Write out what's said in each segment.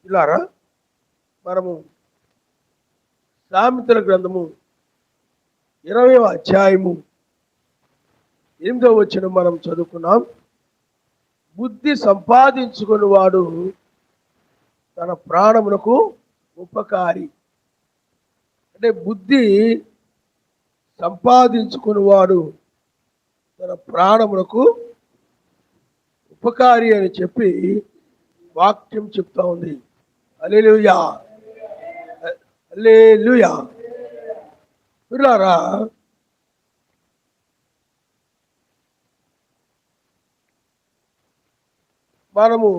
ఇలారా మనము సామెతల గ్రంథము 20వ అధ్యాయము 8వ వచనం మనం చదువుకున్నాం. బుద్ధి సంపాదించుకుని వాడు తన ప్రాణమునకు ఉపకారి. అంటే బుద్ధి సంపాదించుకుని వాడు తన ప్రాణమునకు ఉపకారి అని చెప్పి వాక్యం చెప్తా ఉంది. హల్లెలూయా, హల్లెలూయా. పిల్లారా, మనము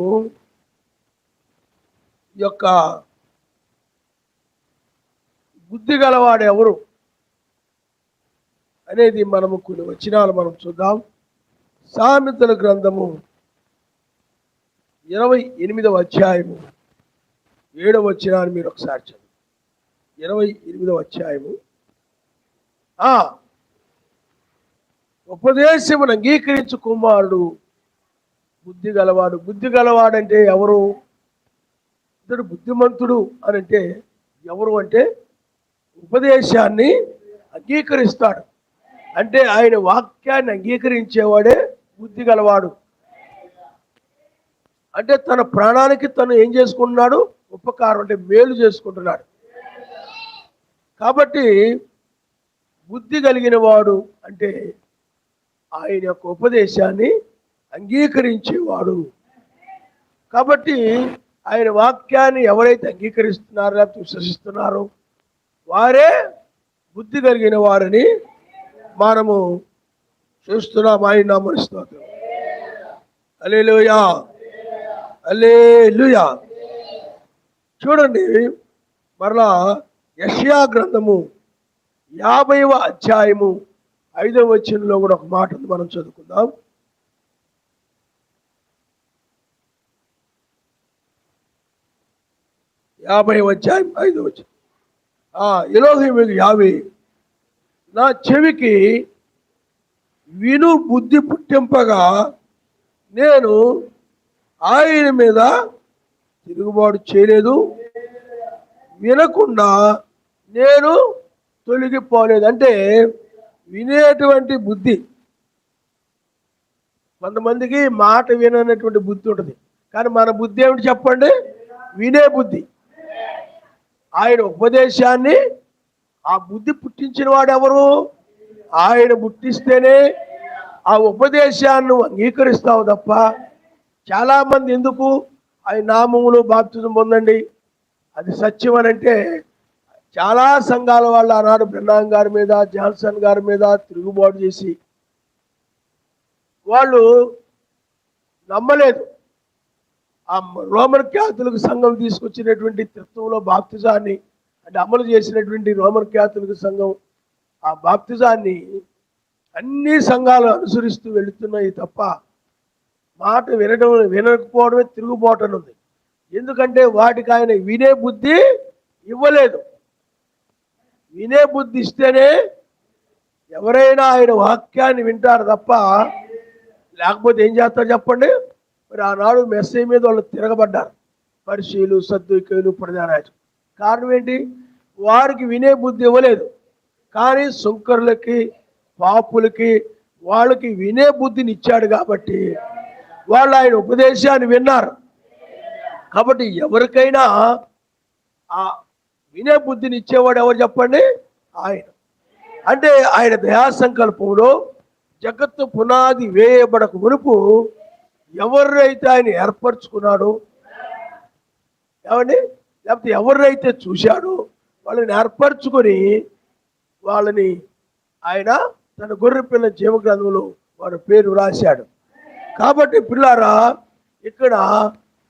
యొక్క బుద్ధి గలవాడు ఎవరు అనేది మనము కొన్ని వచనాలు మనం చూద్దాం. సామెతల గ్రంథము 28వ అధ్యాయము 7వ వచనాన్ని మీరు ఒకసారి చదువు. 28వ అధ్యాయము. ఉపదేశమును అంగీకరించు కుమారుడు బుద్ధి గలవాడు. బుద్ధి గలవాడంటే ఎవరు? ఇతడు బుద్ధిమంతుడు అని అంటే ఎవరు అంటే ఉపదేశాన్ని అంగీకరిస్తాడు. అంటే ఆయన వాక్యాన్ని అంగీకరించేవాడే బుద్ధి గలవాడు. అంటే తన ప్రాణానికి తను ఏం చేసుకుంటున్నాడు? ఉపకారం, అంటే మేలు చేసుకుంటున్నాడు. కాబట్టి బుద్ధి కలిగిన వాడు అంటే ఆయన యొక్క ఉపదేశాన్ని అంగీకరించేవాడు. కాబట్టి ఆయన వాక్యాన్ని ఎవరైతే అంగీకరిస్తున్నారో లేకపోతే విశ్వసిస్తున్నారో వారే బుద్ధి కలిగిన వారని మనము చూస్తున్నాం. ఆయన నామమున స్తోత్రం. హల్లెలూయా, హల్లెలూయా. చూడండి, మరలా యెషయా గ్రంథము 50వ అధ్యాయము 5వ వచనంలో కూడా ఒక మాట ఉంది, మనం చదువుకుందాం. 50వ అధ్యాయం 5వ వచనం. ఎలోహిము యావే, నా చెవికి విను బుద్ధి పుట్టింపగా నేను ఆయన మీద తిరుగుబాటు చేయలేదు, వినకుండా నేను తొలగిపోలేదు. అంటే వినేటువంటి బుద్ధి. కొంతమందికి మాట విననటువంటి బుద్ధి ఉంటుంది, కానీ మన బుద్ధి ఏమిటి చెప్పండి? వినే బుద్ధి. ఆయన ఉపదేశాన్ని, ఆ బుద్ధి పుట్టించిన వాడు ఎవరు? ఆయన పుట్టిస్తేనే ఆ ఉపదేశాన్ని అంగీకరిస్తావు తప్ప. చాలామంది ఎందుకు ఆయన నామములో బాప్తిజం పొందండి, అది సత్యం అని అంటే, చాలా సంఘాల వాళ్ళు ఆనాడు బ్రహ్నాం గారి మీద, జాన్సన్ గారి మీద తిరుగుబాటు చేసి వాళ్ళు నమ్మలేదు. ఆ రోమన్ క్యాథలిక్ సంఘం తీసుకొచ్చినటువంటి త్రిత్వంలో బాప్తిజాన్ని, అంటే అమలు చేసినటువంటి రోమన్ క్యాథలిక్ సంఘం ఆ బాప్తిజాన్ని అన్ని సంఘాలు అనుసరిస్తూ వెళుతున్నాయి తప్ప మాట వినకపోవడమే తిరుగుబాటు ఉంది. ఎందుకంటే వాటికి ఆయన వినే బుద్ధి ఇవ్వలేదు. వినే బుద్ధి ఇస్తేనే ఎవరైనా ఆయన వాక్యాన్ని వింటారు తప్ప, లేకపోతే ఏం చేస్తారు చెప్పండి? మరి ఆనాడు మెస్సీ మీద వాళ్ళు తిరగబడ్డారు, పరిశీలు, సద్దుకైలు, ప్రధానాయకులు. కారణం ఏంటి? వారికి వినే బుద్ధి ఇవ్వలేదు. కానీ సుంకరులకి, పాపులకి, వాళ్ళకి వినే బుద్ధిని ఇచ్చాడు కాబట్టి వాళ్ళు ఆయన ఉపదేశాన్ని విన్నారు. కాబట్టి ఎవరికైనా ఆ వినే బుద్ధిని ఇచ్చేవాడు ఎవరు చెప్పండి? ఆయన. అంటే ఆయన దయా సంకల్పంలో జగత్తు పునాది వేయబడక మునుపు ఎవరైతే ఆయన ఏర్పరచుకున్నాడో, ఏమండి, లేకపోతే ఎవరైతే చూశాడో వాళ్ళని ఏర్పరచుకొని వాళ్ళని ఆయన తన గొర్రె పిల్ల జీవ గ్రంథంలో వారి పేరు రాశాడు. కాబట్టి పిల్లారా, ఇక్కడ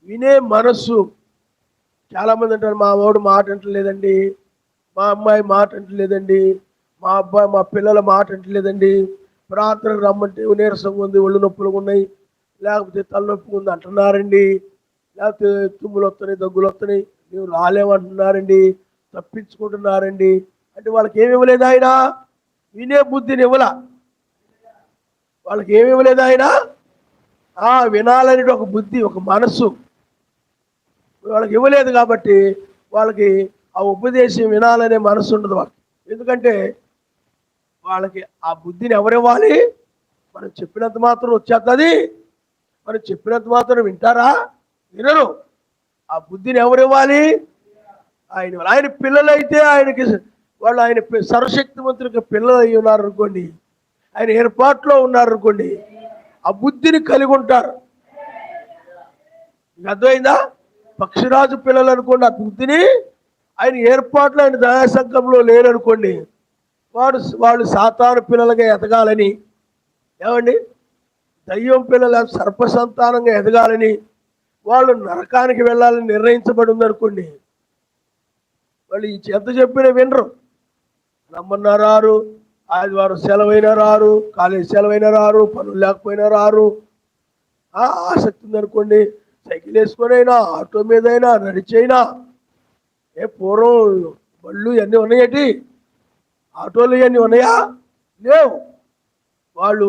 వినే మనస్సు. చాలామంది అంటారు, మా వాడు మాట అంటలేదండి, మా అమ్మాయి మాట అంటలేదండి, మా అబ్బాయి, మా పిల్లల మాట అంటలేదండి, ప్రార్థనకు రమ్మంటే నీరసంగా ఉంది, ఒళ్ళు నొప్పులు ఉన్నాయి, లేకపోతే తలనొప్పి ఉంది అంటున్నారండి, లేకపోతే తుమ్ములు వస్తున్నాయి, దగ్గులు వస్తున్నాయి, ನೀವು రాలేమంటున్నారండి, తప్పించుకుంటున్నారండి అంటే వాళ్ళకి ఏమి ఇవ్వలేదు ఆయన? వినే బుద్ధిని ఇవ్వల. వాళ్ళకి ఏమి ఇవ్వలేదు ఆయన? వినాలని ఒక బుద్ధి, ఒక మనస్సు. వాళ్ళకి ఇవ్వలేదు కాబట్టి వాళ్ళకి ఆ ఉపదేశం వినాలనే మనసు ఉండదు వాళ్ళకి. ఎందుకంటే వాళ్ళకి ఆ బుద్ధిని ఎవరివ్వాలి? మనం చెప్పినంత మాత్రం వచ్చేస్తుంది. మనం చెప్పినంత మాత్రం వింటారా? వినరు. ఆ బుద్ధిని ఎవరివ్వాలి? ఆయన పిల్లలైతే ఆయనకి వాళ్ళు ఆయన సర్వశక్తివంతుడికి పిల్లలు అయి ఉన్నారు అనుకోండి, ఆయన ఏర్పాట్లో ఉన్నారు అనుకోండి, ఆ బుద్ధిని కలిగి ఉంటారు. అర్థమైందా? పక్షిరాజు పిల్లలు అనుకోండి, ఆ బుద్ధిని ఆయన ఏర్పాట్లో ఆయన దయాసంఘంలో లేరనుకోండి, వాళ్ళు సాతాను పిల్లలుగా ఎదగాలని, ఏమండి దయ్యం పిల్లల సర్ప సంతానంగా ఎదగాలని, వాళ్ళు నరకానికి వెళ్ళాలని నిర్ణయించబడి ఉందనుకోండి, వాళ్ళు ఈ ఎంత చెప్పినా వినరు. రమ్మన్నా రారు, ఆదివారం సెలవైనా రారు, కాలేజీ సెలవైనా రారు, పనులు లేకపోయినా రారు. ఆసక్తి ఉందనుకోండి, సైకిల్ వేసుకొనైనా, ఆటో మీద అయినా, నడిచైనా. పూర్వం బళ్ళు ఇవన్నీ ఉన్నాయేటి? ఆటోలు ఇవన్నీ ఉన్నాయా? లేవు. వాళ్ళు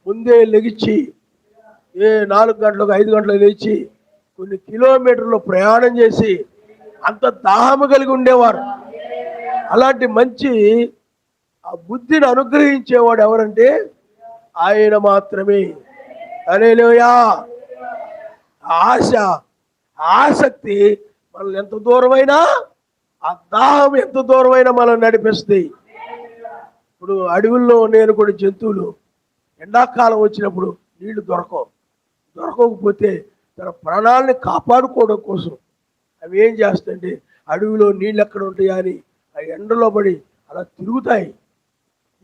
ముందే లెగిచ్చి 4 గంటలకు 5 గంటలకు లేచి కొన్ని కిలోమీటర్లు ప్రయాణం చేసి అంత దాహము కలిగి ఉండేవారు. అలాంటి మంచి ఆ బుద్ధిని అనుగ్రహించేవాడు ఎవరంటే ఆయన మాత్రమే. హల్లెలూయా. ఆశ, ఆసక్తి మనల్ని ఎంత దూరమైనా, ఆ దాహం ఎంత దూరమైనా మనల్ని నడిపిస్తాయి. ఇప్పుడు అడవుల్లో నేను కూడా జంతువులు ఎండాకాలం వచ్చినప్పుడు నీళ్లు దొరకకపోతే తన ప్రాణాలని కాపాడుకోవడం కోసం అవి ఏం చేస్తాయంటే అడవిలో నీళ్ళు ఎక్కడ ఉంటాయా అని ఆ ఎండలో పడి అలా తిరుగుతాయి.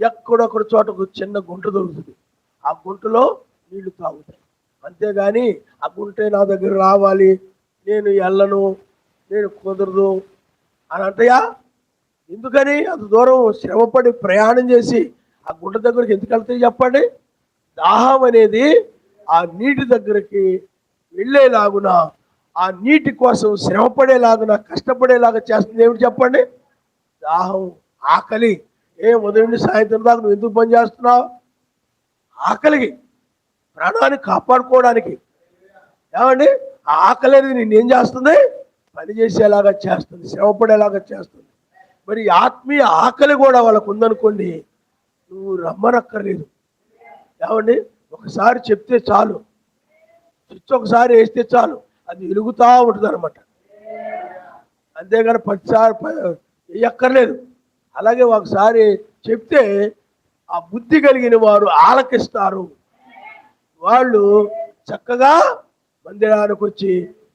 ఎక్కడొక్కడ చోట ఒక చిన్న గుంట దొరుకుతుంది, ఆ గుంటలో నీళ్లు తాగుతాయి. అంతేగాని ఆ గుంటే నా దగ్గర రావాలి, నేను వెళ్ళను, నేను కుదరదు అని అంటయా? ఎందుకని అంత దూరం శ్రమపడి ప్రయాణం చేసి ఆ గుంట దగ్గరికి ఎందుకు వెళ్తాయి చెప్పండి? దాహం అనేది ఆ నీటి దగ్గరికి వెళ్ళేలాగున, ఆ నీటి కోసం శ్రమపడేలాగున, కష్టపడేలాగా చేస్తుంది ఏమిటి చెప్పండి? దాహం, ఆకలి. ఉదయం నుండి సాయంత్రం దాకా నువ్వు ఎందుకు పని చేస్తున్నావు? ఆకలికి, ప్రాణాన్ని కాపాడుకోవడానికి. ఏమండి ఆ ఆకలి అనేది నేనేం చేస్తుంది? పని చేసేలాగా చేస్తుంది, శ్రమపడేలాగా చేస్తుంది. మరి ఆత్మీయ ఆకలి కూడా వాళ్ళకు ఉందనుకోండి, నువ్వు రమ్మనక్కర్లేదు. ఏమండి ఒకసారి చెప్తే చాలు, స్విచ్ ఒకసారి వేస్తే చాలు, అది వెలుగుతూ ఉంటుంది అనమాట. అంతేగాని 10 సార్లు వేయక్కర్లేదు. అలాగే ఒకసారి చెప్తే ఆ బుద్ధి కలిగిన వారు ఆలకిస్తారు. వాళ్ళు చక్కగా మందిరానికి వచ్చి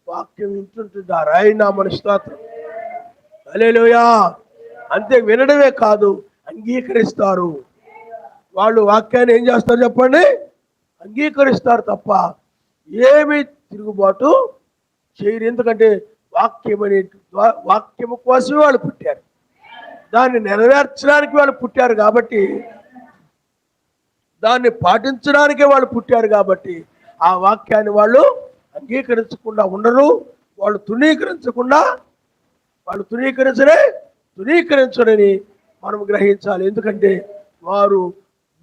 వాక్యం వింటుంటారు. ఆయన మన స్తోత్రం. హల్లెలూయా. అంతే వినడమే కాదు, అంగీకరిస్తారు. వాళ్ళు వాక్యాన్ని ఏం చేస్తారు చెప్పండి? అంగీకరిస్తారు తప్ప ఏమి తిరుగుబాటు చేయరు. ఎందుకంటే వాక్యము కోసమే వాళ్ళు పుట్టారు, దాన్ని నెరవేర్చడానికి వాళ్ళు పుట్టారు కాబట్టి, దాన్ని పాటించడానికే వాళ్ళు పుట్టారు కాబట్టి ఆ వాక్యాన్ని వాళ్ళు అంగీకరించకుండా ఉండరు. వాళ్ళు తునీకరించరని మనం గ్రహించాలి. ఎందుకంటే వారు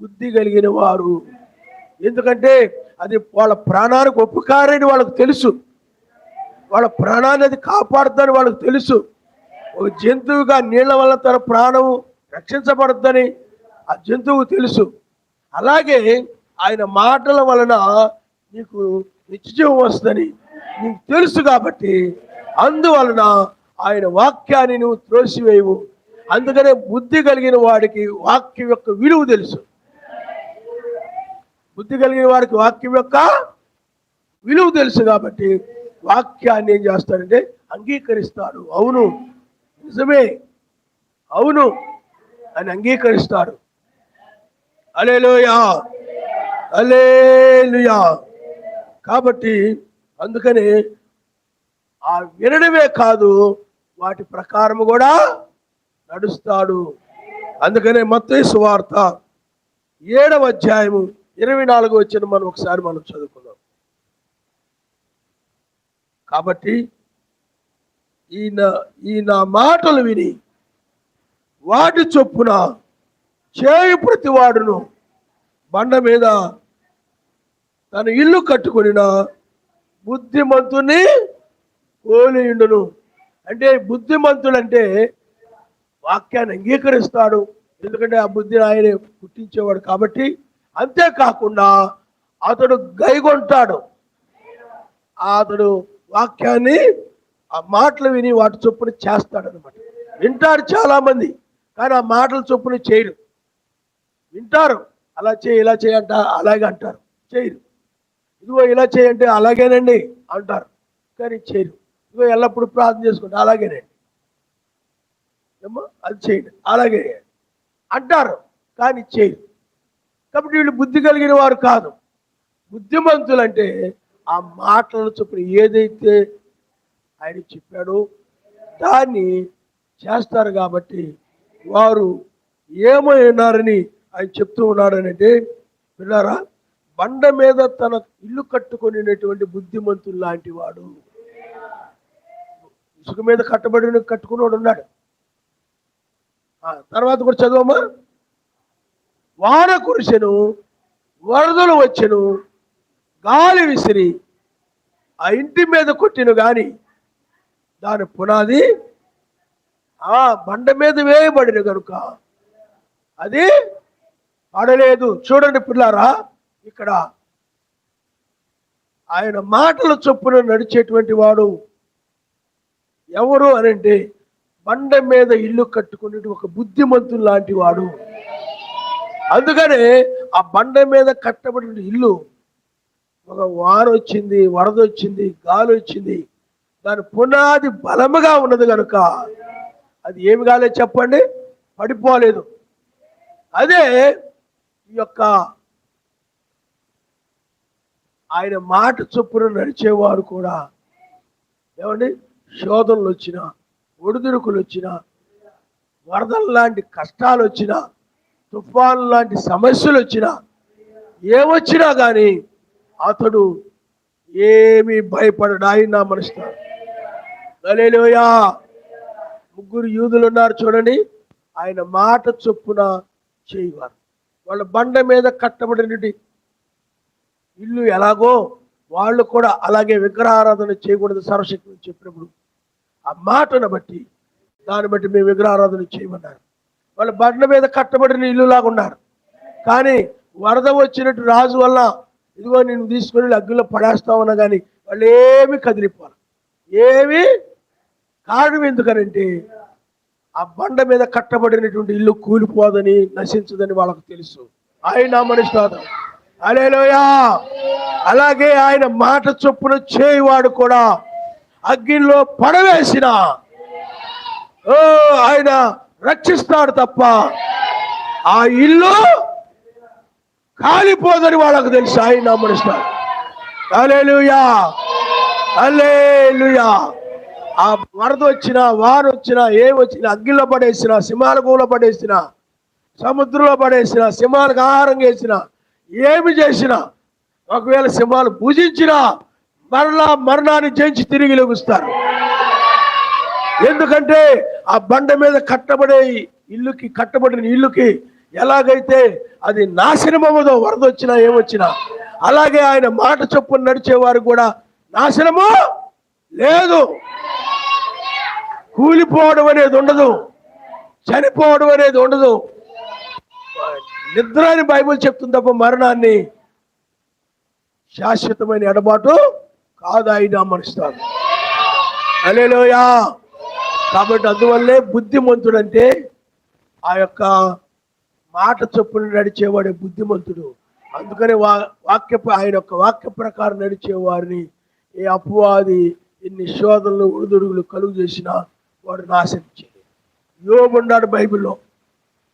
బుద్ధి కలిగిన వారు. ఎందుకంటే అది వాళ్ళ ప్రాణానికి ఉపకారని వాళ్ళకు తెలుసు, వాళ్ళ ప్రాణాన్ని అది కాపాడుతుందని వాళ్ళకు తెలుసు. ఒక జంతువుగా నీళ్ల వల్ల తన ప్రాణం రక్షించబడుతుందని ఆ జంతువుకు తెలుసు. అలాగే ఆయన మాటల వలన నీకు నిత్యజీవం వస్తుందని నీకు తెలుసు కాబట్టి, అందువలన ఆయన వాక్యాన్ని నువ్వు త్రోసివేయవు. అందుకనే బుద్ధి కలిగిన వాడికి వాక్యం యొక్క విలువ తెలుసు. బుద్ధి కలిగిన వాడికి వాక్యం యొక్క విలువ తెలుసు కాబట్టి వాక్యాన్ని ఏం చేస్తాడంటే అంగీకరిస్తాడు. అవును, నిజమే, అవును అని అంగీకరిస్తాడు. హల్లెలూయా, హల్లెలూయా. కాబట్టి అందుకని ఆ వినడమే కాదు, వాటి ప్రకారం కూడా నడుస్తాడు. అందుకనే మత్తయి సువార్త 7వ అధ్యాయము 24వ వచనం మనం చదువుకుందాం. కాబట్టి ఈ నా మాటలు విని వాటి చొప్పున చేయు ప్రతివాడును బండ మీద తన ఇల్లు కట్టుకొనిన బుద్ధిమంతుని పోలియుండును. అంటే బుద్ధిమంతుడంటే వాక్యాన్ని అంగీకరిస్తాడు, ఎందుకంటే ఆ బుద్ధిని ఆయనే పుట్టించేవాడు కాబట్టి. అంతేకాకుండా అతడు గైగొంటాడు, అతడు వాక్యాన్ని ఆ మాటలు విని వాటి చొప్పున చేస్తాడు అనమాట. వింటారు చాలా మంది, కానీ ఆ మాటల చొప్పున చేయరు. వింటారు, అలా చేయి ఇలా చేయంట, అలాగే అంటారు, చేయరు. ఇదిగో ఇలా చేయంటే అలాగేనండి అంటారు, కానీ చేయరు. ఇదిగో ఎల్లప్పుడూ ప్రార్థన చేసుకుంటే అలాగేనండి, ఏమో అది చేయండి అలాగే అంటారు, కానీ చేయరు. కాబట్టి వీళ్ళు బుద్ధి కలిగిన వారు కాదు. బుద్ధిమంతులంటే ఆ మాటల చొప్పున ఏదైతే ఆయన చెప్పాడో దాన్ని చేస్తారు. కాబట్టి వారు ఏమైనారని ఆయన చెప్తూ ఉన్నాడనంటే, పిల్లారా, బండ మీద తన ఇల్లు కట్టుకునేటువంటి బుద్ధిమంతులు లాంటి వాడు. ఇసుక మీద కట్టుకున్నాడు ఉన్నాడు. తర్వాత కూడా చదవమ్మా. వాన కురిసెను, వరదలు వచ్చెను, గాలి విసిరి ఆ ఇంటి మీద కొట్టిను, గాని దాని పునాది ఆ బండ మీద వేయబడిన కనుక అది పడలేదు. చూడండి పిల్లారా, ఇక్కడ ఆయన మాటల చొప్పున నడిచేటువంటి వాడు ఎవరు అనంటే, బండ మీద ఇల్లు కట్టుకునే ఒక బుద్ధిమంతులు లాంటి వాడు. అందుకనే ఆ బండ మీద కట్టబడిన ఇల్లు ఒక వాన వచ్చింది, వరద వచ్చింది, గాలి వచ్చింది, దాని పునాది బలముగా ఉన్నది కనుక అది ఏమి కాలేదు చెప్పండి, పడిపోలేదు. అదే ఈ యొక్క ఆయన మాట చొప్పున నడిచేవారు కూడా ఏమండి, శోధనలు వచ్చినా, ఒడిదుడుకులు వచ్చినా, వరదలు లాంటి కష్టాలు వచ్చినా, తుఫాను లాంటి సమస్యలు వచ్చినా, ఏమొచ్చినా కానీ అతడు ఏమీ భయపడడు. ఆయన మనుస్తాడు. హల్లెలూయా. ముగ్గురు యూదులు ఉన్నారు చూడండి, ఆయన మాట చొప్పున చేయవారు. వాళ్ళ బండ మీద కట్టబడిన ఇల్లు ఎలాగో వాళ్ళు కూడా అలాగే విగ్రహారాధన చేయకూడదు సర్వశక్తిని చెప్పినప్పుడు ఆ మాటను బట్టి, దాన్ని బట్టి మేము విగ్రహారాధన చేయమన్నారు. వాళ్ళ బండ మీద కట్టబడిన ఇల్లులాగా ఉన్నారు. కానీ వరద వచ్చినట్టు రాజు వల్ల ఇదిగో నేను తీసుకొని అగ్గిలో పడేస్తామన్నా కానీ వాళ్ళు ఏమీ కదిలిపోవాలి. ఏమీ కారణం ఎందుకనంటే ఆ బండ మీద కట్టబడినటువంటి ఇల్లు కూలిపోదని, నశించదని వాళ్ళకు తెలుసు. ఆయన మనిషి. హల్లెలూయా. అలాగే ఆయన మాట చొప్పున చేయవాడు కూడా అగ్నిలో పడవేసిన ఆయన రక్షిస్తాడు తప్ప ఆ ఇల్లు కాలిపోదని వాళ్ళకు తెలుసు. ఆయన మనిషిస్తాడు. హల్లెలూయా, హల్లెలూయా. ఆ వరద వచ్చినా, వారు వచ్చినా, ఏమొచ్చినా, అగ్గిలో పడేసినా, సింహాల పడేసినా, సముద్రంలో పడేసినా, సింహాలకు ఆహారం వేసినా, ఏమి చేసినా, ఒకవేళ సింహాలు పూజించినా మరణాన్ని జయించి తిరిగి లెగుస్తారు. ఎందుకంటే ఆ బండ మీద కట్టబడిన ఇల్లుకి ఎలాగైతే అది నాశనం అవ్వదో వరద వచ్చినా ఏమొచ్చినా, అలాగే ఆయన మాట చొప్పున నడిచేవారు కూడా నాశనము లేదు. కూలిపోవడం అనేది ఉండదు, చనిపోవడం అనేది ఉండదు. నిద్ర అని బైబిల్ చెప్తుంది తప్ప మరణాన్ని శాశ్వతమైన ఎడబాటు కాదు ఆయన మనుస్తాడు. హల్లెలూయా. కాబట్టి అందువల్లే బుద్ధిమంతుడంటే ఆ యొక్క మాట చొప్పున నడిచేవాడే బుద్ధిమంతుడు. అందుకని ఆయన యొక్క వాక్య ప్రకారం నడిచేవారిని ఏ అపవాది ఎన్ని శోధనలు ఒడిదుడుగులు కలుగు చేసినా వాడు నాశించేది. యోబు ఉన్నాడు బైబిల్లో.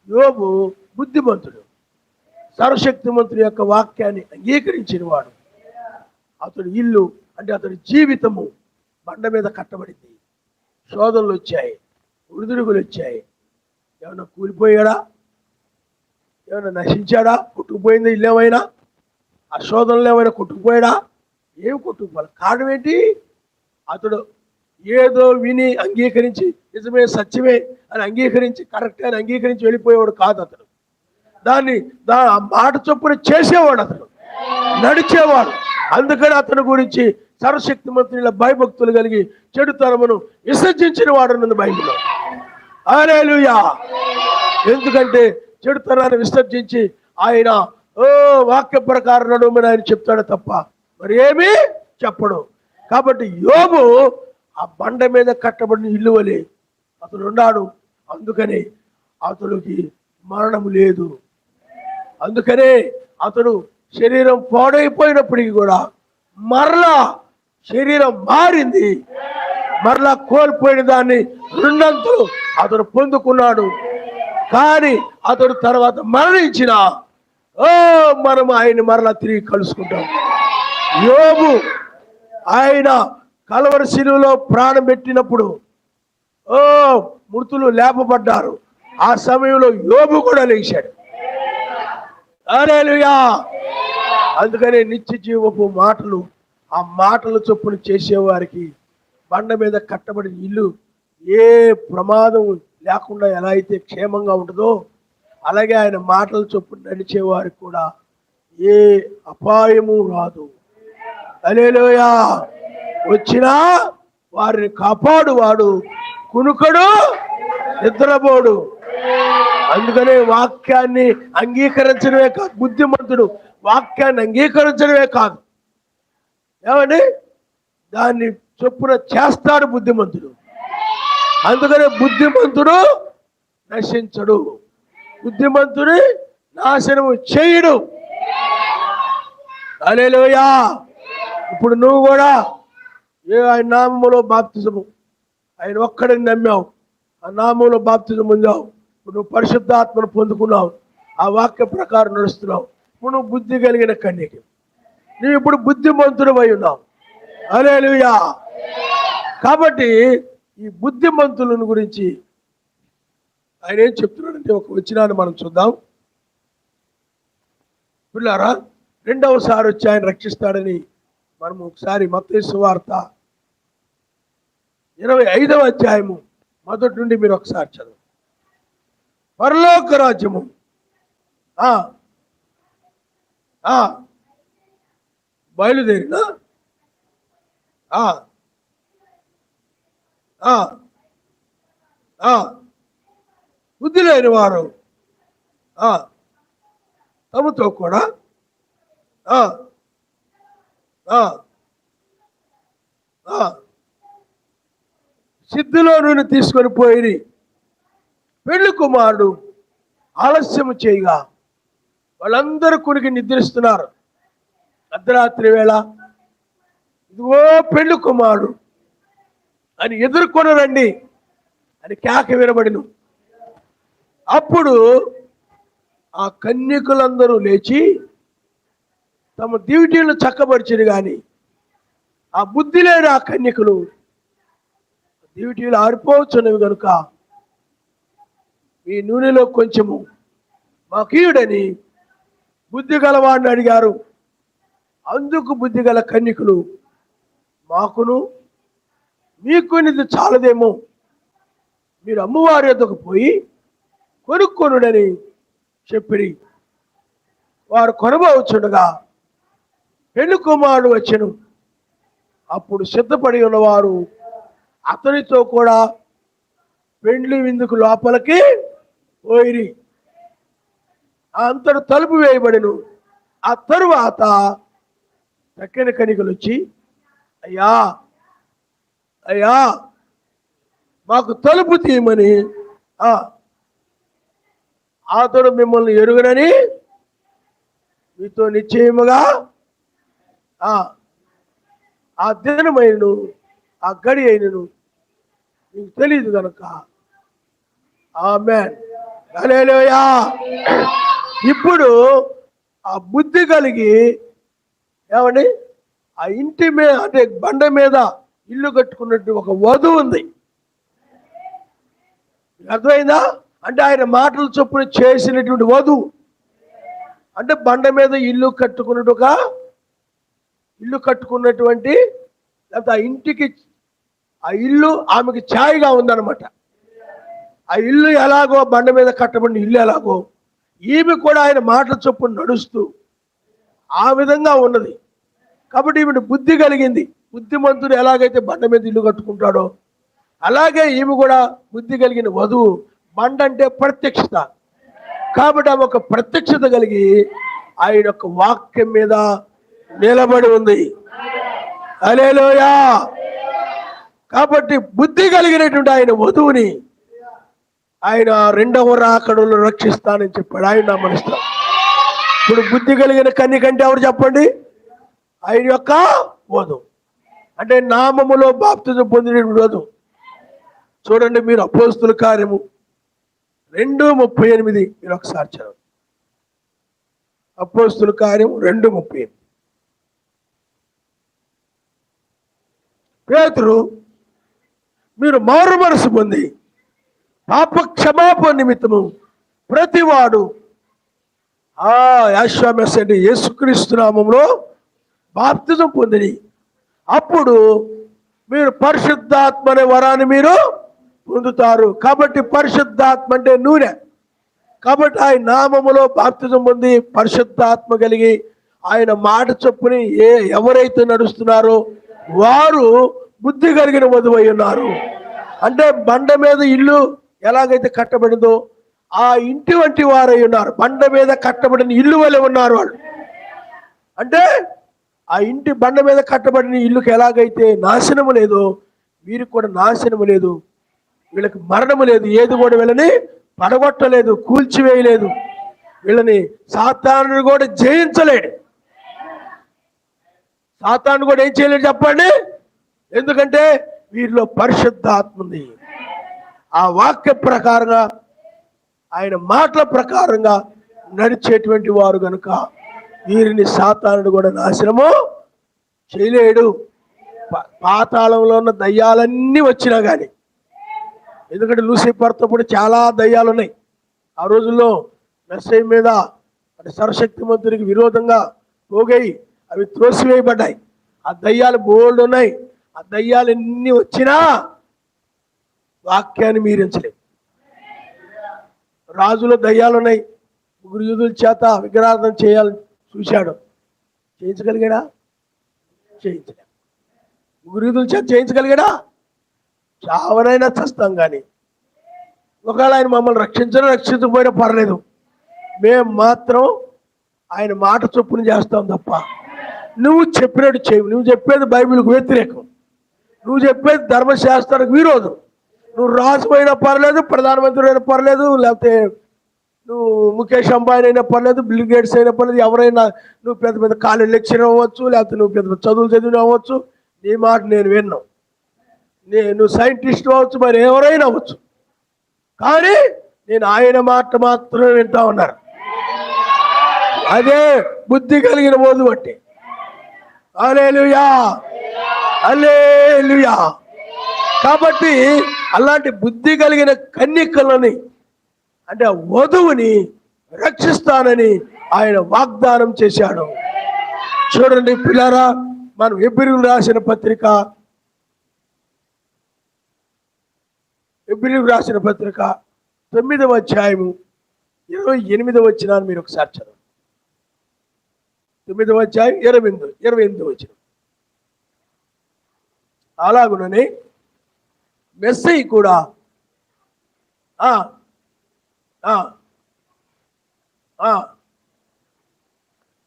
యోబు బుద్ధిమంతుడు, సర్వశక్తిమంతుడి యొక్క వాక్యాన్ని అంగీకరించిన వాడు. అతడి ఇల్లు అంటే అతడి జీవితము బండ మీద కట్టబడింది. శోధనలు వచ్చాయి, ఒడిదుడుగులు వచ్చాయి. ఏమన్నా కూలిపోయాడా? ఏమైనా నశించాడా? కొట్టుకుపోయిందా ఇల్లు ఏమైనా? ఆ శోధనలు ఏమైనా కొట్టుకుపోయాడా? ఏమి కొట్టుకుపోవాలి? కారణం ఏంటి? అతడు ఏదో విని అంగీకరించి నిజమే సత్యమే అని అంగీకరించి కరెక్ట్ అని అంగీకరించి వెళ్ళిపోయేవాడు కాదు. అతడు ఆ మాట చొప్పున చేసేవాడు, అతడు నడిచేవాడు. అందుకని అతని గురించి సర్వశక్తిమంతుల భయభక్తులు కలిగి చెడుతనమును విసర్జించిన వాడున్నది బైబిల్లో. హల్లెలూయా. ఎందుకంటే చెడుతనాన్ని విసర్జించి ఆయన వాక్య ప్రకారం నడుమని ఆయన చెప్తాడు తప్ప మరి ఏమీ చెప్పడు. కాబట్టి యోబు ఆ బండ మీద కట్టబడిన ఇల్లు వలె అతడు ఉన్నాడు. అందుకనే అతడికి మరణము లేదు. అందుకనే అతడు శరీరం పాడైపోయినప్పటికీ కూడా మరలా శరీరం మారింది. మరలా కోల్పోయిన దాన్ని రెండంతలు అతడు పొందుకున్నాడు. కానీ అతడు తర్వాత మరణించిన మనం ఆయన మరలా తిరిగి కలుసుకుంటాం. యోబు ఆయన కలవరి శిలువలో ప్రాణం పెట్టినప్పుడు మృతులు లేపబడ్డారు. ఆ సమయంలో యోబు కూడా లేచాడు. హల్లెలూయా. అందుకనే నిత్య జీవపు మాటలు, ఆ మాటల చొప్పున చేసేవారికి బండ మీద కట్టబడిన ఇల్లు ఏ ప్రమాదం లేకుండా ఎలా అయితే క్షేమంగా ఉంటుందో అలాగే ఆయన మాటల చొప్పున నడిచే వారికి కూడా ఏ అపాయము రాదు. హల్లెలూయా. వచ్చినా వారిని కాపాడువాడు, కునుకడు, నిద్రపోడు. అందుకనే వాక్యాన్ని అంగీకరించడమే కాదు, బుద్ధిమంతుడు వాక్యాన్ని అంగీకరించడమే కాదు, ఏమండి దాన్ని చొప్పున చేస్తాడు బుద్ధిమంతుడు. అందుకనే బుద్ధిమంతుడు నశించడు, బుద్ధిమంతుడి నాశనము చేయడు. హల్లెలూయా. ఇప్పుడు నువ్వు కూడా ఆయన నామములో బాప్తిజము, ఆయన ఒక్కడిని నమ్మావు, ఆ నామంలో బాప్తిజం పొందావు. ఇప్పుడు నువ్వు పరిశుద్ధాత్మను పొందుకున్నావు, ఆ వాక్య ప్రకారం నడుస్తున్నావు. ఇప్పుడు నువ్వు బుద్ధి కలిగిన కన్యకి, నువ్వు ఇప్పుడు బుద్ధిమంతుడు అయి ఉన్నావు. హల్లెలూయా. కాబట్టి ఈ బుద్ధిమంతులను గురించి ఆయన ఏం చెప్తున్నాడంటే ఒక వచనాన్ని మనం చూద్దాం. పిల్లారా, రెండవసారి వచ్చి ఆయన రక్షిస్తాడని మనం ఒకసారి మత్తయి సువార్త 25వ అధ్యాయము మొదటి నుండి మీరు ఒకసారి చదువు. పరలోక రాజ్యము బయలుదేరినా బుద్ధి లేని వారు తమతో కూడా సిద్ధిలో నుండి తీసుకొని పోయి పెళ్లి కుమారుడు ఆలస్యము చేయగా వాళ్ళందరూ కొనికి నిద్రిస్తున్నారు. అర్ధరాత్రి వేళ ఇదిగో పెళ్లి కుమారుడు అని ఎదుర్కొని రండి అని కేక వినబడిను. అప్పుడు ఆ కన్యకులందరూ లేచి తమ డ్యూటీలను చక్కబరిచిరు. కానీ ఆ బుద్ధి లేని ఆ కన్యకులు డ్యూటీలు ఆరిపోవచ్చున్నవి కనుక ఈ నూనెలో కొంచెము మాకీయుడని బుద్ధి గలవాడిని అడిగారు. అందుకు బుద్ధి గల కన్యకులు మాకును మీకునిది చాలదేమో, మీరు అమ్మవారి వద్దకు పోయి కొనుక్కొనుడని చెప్పిరి. వారు కొనబోచుండగా పెళ్లి కుమారుడు వచ్చెను. అప్పుడు సిద్ధపడి ఉన్నవారు అతనితో కూడా పెండ్లి విందుకు లోపలికి పోయిరి. అంతడు తలుపు వేయబడిను. ఆ తరువాత తక్కిన కనికలు వచ్చి అయ్యా అయ్యా మాకు తలుపు తీయమని అతడు మిమ్మల్ని ఎరుగనని మీతో నిశ్చయముగా ఆ దినమైనను ఆ గడి అయినను మీకు తెలియదు కనుక. ఆమేన్. హల్లెలూయా. ఇప్పుడు ఆ బుద్ధి కలిగి ఏమండి ఆ ఇంటి మీద అంటే బండ మీద ఇల్లు కట్టుకున్నట్టు ఒక వధువు ఉంది. అర్థమైందా? అంటే ఆయన మాటలు చొప్పున చేసినటువంటి వధువు అంటే బండ మీద ఇల్లు కట్టుకున్నట్టు ఒక ఇల్లు కట్టుకున్నటువంటి, లేకపోతే ఆ ఇంటికి ఆ ఇల్లు ఆమెకి ఛాయగా ఉందన్నమాట. ఆ ఇల్లు ఎలాగో బండ మీద కట్టబడిన ఇల్లు ఎలాగో ఈమె కూడా ఆయన మాటల చొప్పున నడుస్తూ ఆ విధంగా ఉన్నది. కాబట్టి ఈమె బుద్ధి కలిగింది. బుద్ధిమంతుడు ఎలాగైతే బండ మీద ఇల్లు కట్టుకుంటాడో అలాగే ఈమె కూడా బుద్ధి కలిగిన వధువు. బండ అంటే ప్రత్యక్షత. కాబట్టి ఆమె ఒక ప్రత్యక్షత కలిగి ఆయన యొక్క వాక్యం మీద నిలబడి ఉంది. హల్లెలూయా. కాబట్టి బుద్ధి కలిగినటువంటి ఆయన వధువుని ఆయన రెండవ రాకడలో రక్షిస్తానని చెప్పాడు. ఆయన నమ్మనిస్తాడు. ఇప్పుడు బుద్ధి కలిగిన కన్య కంటే ఎవరు చెప్పండి? ఆయన యొక్క వధువు అంటే నామములో బాప్తిజం పొందినటువంటి వధువు. చూడండి మీరు అపోస్తుల కార్యము 2:38 మీరు ఒకసారి చదవండి. అపోస్తుల కార్యం 2:38. పేతురు, మీరు మారు మనసు పొంది పాప క్షమాపణ నిమిత్తము ప్రతివాడు యాశ్వామెస్ అంటే యేసుక్రీస్తు నామములో బాప్తిజం పొందిని అప్పుడు మీరు పరిశుద్ధాత్మ అనే వరాన్ని మీరు పొందుతారు. కాబట్టి పరిశుద్ధాత్మ అంటే నూనె. కాబట్టి ఆయన నామములో బాప్తిజం పొంది పరిశుద్ధాత్మ కలిగి ఆయన మాట చొప్పుని ఎవరైతే నడుస్తున్నారో వారు బుద్ధి కలిగిన వధువై ఉన్నారు. అంటే బండ మీద ఇల్లు ఎలాగైతే కట్టబడిందో ఆ ఇంటి వంటి వారై ఉన్నారు. బండ మీద కట్టబడిన ఇల్లు వలె ఉన్నారు వాళ్ళు. అంటే ఆ ఇంటి బండ మీద కట్టబడిన ఇల్లుకి ఎలాగైతే నాశనము లేదో వీరికి కూడా నాశనము లేదు, వీళ్ళకి మరణము లేదు. ఏది కూడా వీళ్ళని పడగొట్టలేదు, కూల్చివేయలేదు. వీళ్ళని సాతాను కూడా జయించలేడు. సాతాను కూడా ఏం చేయలేడు చెప్పండి. ఎందుకంటే వీరిలో పరిశుద్ధాత్మ ఉంది. ఆ వాక్య ప్రకారంగా ఆయన మాటల ప్రకారంగా నడిచేటువంటి వారు కనుక వీరిని సాతానుడు కూడా నాశనము చేయలేడు. పాతాళంలో ఉన్న దయ్యాలన్నీ వచ్చినా కానీ, ఎందుకంటే లూసిఫర్తో కూడా చాలా దయ్యాలు ఉన్నాయి. ఆ రోజుల్లో మెస్సయ్య మీద అంటే సర్వశక్తిమంతునికి విరోధంగా పోగాయి, అవి త్రోసివేయబడ్డాయి. ఆ దయ్యాలు బోల్డ్ ఉన్నాయి. ఆ దయ్యాలు ఎన్ని వచ్చినా వాక్యాన్ని మీరించలేదు. రాజులో దయ్యాలు ఉన్నాయి. 3 యూదుల చేత విగ్రహార్థం చేయాలని చూశాడు, చేయించగలిగాడా? చేయించలే. 3 యూదుల చేత చేయించగలిగాడా? చావనైనా చస్తాం. కానీ ఒకవేళ ఆయన మమ్మల్ని రక్షించకపోయినా పర్లేదు, మేము మాత్రం ఆయన మాట చొప్పున చేస్తాం తప్ప నువ్వు చెప్పినట్టు చేయవు. నువ్వు చెప్పేది బైబిల్కు వ్యతిరేకం, నువ్వు చెప్పేది ధర్మశాస్త్రానికి విరోధం. నువ్వు రాజు అయినా పర్లేదు, ప్రధానమంత్రి అయినా పర్లేదు, లేకపోతే నువ్వు ముఖేష్ అంబానీ అయినా పర్లేదు, బిల్ గేట్స్ అయినా పర్లేదు, ఎవరైనా, నువ్వు పెద్ద పెద్ద కాలేజ్ లెక్చరర్ అవ్వచ్చు, లేకపోతే నువ్వు పెద్ద పెద్ద చదువులు చదివిన అవ్వచ్చు, నీ మాట నేను విన్నాను. నువ్వు సైంటిస్ట్ అవ్వచ్చు, మరి ఎవరైనా అవ్వచ్చు, కానీ నేను ఆయన మాట మాత్రమే వింటా ఉన్నారు. అదే బుద్ధి కలిగిన బోధు బట్టి. హల్లెలూయా, హల్లెలూయా. కాబట్టి అలాంటి బుద్ధి కలిగిన కన్యకలని అంటే వధువుని రక్షిస్తానని ఆయన వాగ్దానం చేశాడు. చూడండి పిల్లరా, మనం హెబ్రీయులకు రాసిన పత్రిక 9వ అధ్యాయము 28వ వచనాన్ని మీరు ఒకసారి చదవండి. 9వ అధ్యాయం 28వ వచనం. అలాగునని మెస్సయ్య కూడా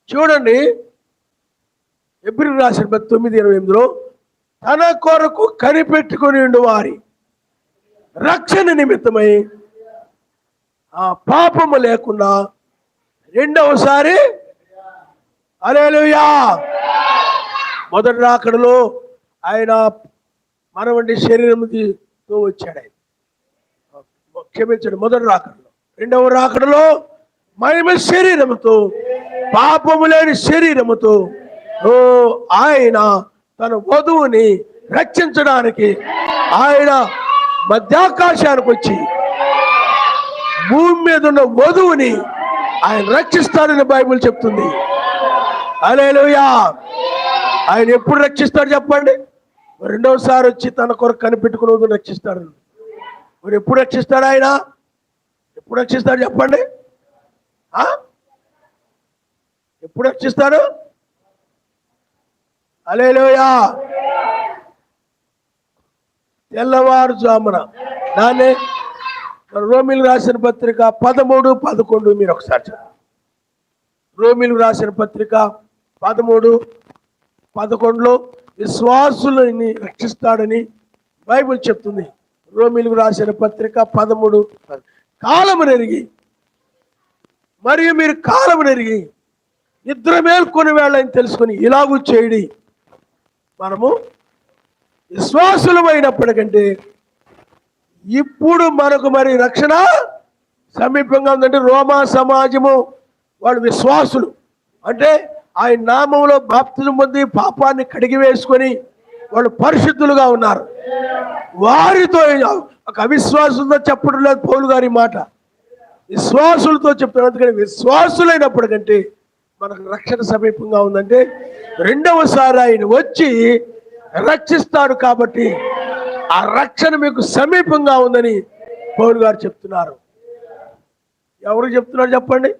చూడండి హెబ్రీయులకు రాసిన 9:28లో తన కొరకు కనిపెట్టుకుని ఉండు వారి రక్షణ నిమిత్తమై పాపము లేకుండా రెండవసారి హల్లెలూయా మొదటి రాకడలో ఆయన మనవంటి శరీరంతో వచ్చాడు. ఆయన క్షమించండి, మొదటి రాకడలో. రెండవ రాకడలో మహిమ శరీరముతో, పాపము లేని శరీరముతో ఆయన తన వధువుని రక్షించడానికి ఆయన మధ్యాకాశానికి వచ్చి భూమి మీద ఉన్న వధువుని ఆయన రక్షిస్తాడని బైబిల్ చెప్తుంది. హల్లెలూయా. ఆయన ఎప్పుడు రక్షిస్తాడు చెప్పండి? రెండవసారి వచ్చి తన కొరకు కనిపెట్టుకుని వధువుని రక్షిస్తాడు. మరి ఎప్పుడు రక్షిస్తాడు ఆయన? ఎప్పుడు రక్షిస్తాడు చెప్పండి? ఎప్పుడు రక్షిస్తాడు? హల్లెలూయా. తెల్లవారుజామున దాన్ని రోమిలకు రాసిన పత్రిక 13-11 మీరు ఒకసారి చదవండి. రోమిలకు రాసిన పత్రిక 13-11లో విశ్వాసులని రక్షిస్తాడని బైబిల్ చెప్తుంది. రోమిలకు రాసిన పత్రిక 13 కాలమునెరిగి మరియు మీరు కాలమునెరిగి నిద్ర మేల్కొని వేళని తెలుసుకొని ఇలాగూ చేయడి. మనము విశ్వాసులమైనప్పటికంటే ఇప్పుడు మనకు మరి రక్షణ సమీపంగా ఉందంటే రోమా సమాజము వాళ్ళు విశ్వాసులు అంటే ఆయన నామంలో బాప్తిజం పొంది పాపాన్ని కడిగి వేసుకొని వాళ్ళు పరిశుద్ధులుగా ఉన్నారు. వారితో ఒక అవిశ్వాసులతో చెప్పడం లేదు పౌలు గారి మాట, విశ్వాసులతో చెప్తున్నారు. అందుకని విశ్వాసులైనప్పటికంటే మనకు రక్షణ సమీపంగా ఉందంటే రెండవసారి ఆయన వచ్చి రక్షిస్తాడు కాబట్టి ఆ రక్షణ మీకు సమీపంగా ఉందని పౌలు గారు చెప్తున్నారు. ఎవరు చెప్తున్నారు చెప్పండి?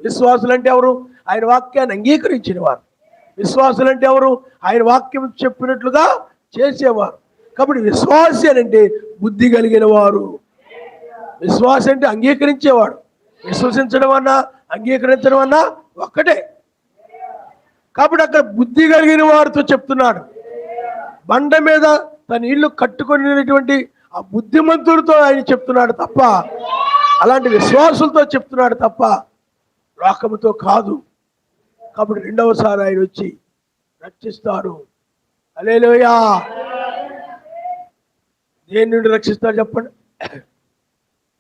విశ్వాసులు అంటే ఎవరు? ఆయన వాక్యాన్ని అంగీకరించిన వారు. విశ్వాసులు అంటే ఎవరు? ఆయన వాక్యం చెప్పినట్లుగా చేసేవారు. కాబట్టి విశ్వాసి అని అంటే బుద్ధి కలిగిన వారు. విశ్వాసం అంటే అంగీకరించేవాడు. విశ్వసించడం అన్నా అంగీకరించడం అన్నా ఒక్కటే. కాబట్టి అక్కడ బుద్ధి కలిగిన వారితో చెప్తున్నాడు. బండ మీద తన ఇల్లు కట్టుకునేటువంటి ఆ బుద్ధిమంతులతో ఆయన చెప్తున్నాడు తప్ప, అలాంటి విశ్వాసులతో చెప్తున్నాడు తప్ప లోకముతో కాదు. కాబట్టి రెండవసారి ఆయన వచ్చి రక్షిస్తాడు. హల్లెలూయా. దేని నుండి రక్షిస్తాడు చెప్పండి?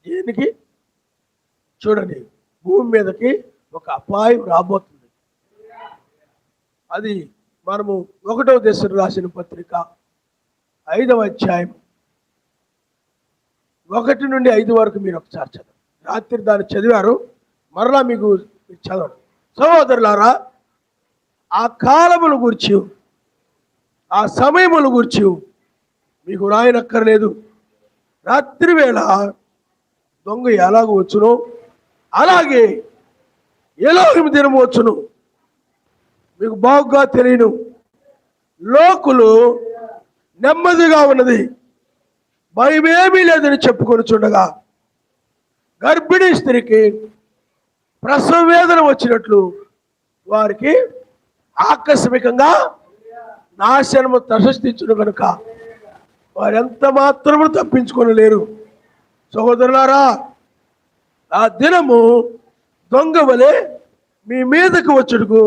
దేనికి? చూడండి, భూమి మీదకి ఒక అపాయం రాబోతుంది. అది మనము 1వ దశరథులు రాసిన పత్రిక 5వ అధ్యాయం 1 నుండి 5 వరకు మీరు ఒకసారి చదవండి. రాత్రి దాన్ని చదివారు, మరలా మీకు చదవండి. సహోదరులారా, ఆ కాలముల గురించి ఆ సమయముల గురించి మీకు రాయనక్కర్లేదు. రాత్రి వేళ దొంగ ఎలాగ వచ్చును అలాగే ఎలోహిము దినము వచ్చును మీకు బాగుగా తెలియను. లోకులు నెమ్మదిగా ఉన్నది, భయమేమీ లేదని చెప్పుకొని చూడగా గర్భిణీ స్త్రీకి ప్రసవ వేదన వచ్చినట్లు వారికి ఆకస్మికంగా నాశనము తటస్థించును కనుక వారెంత మాత్రము తప్పించుకొనలేరు. సహోదరులారా, ఆ దినము దొంగ వలె మీ మీదకు వచ్చుటకు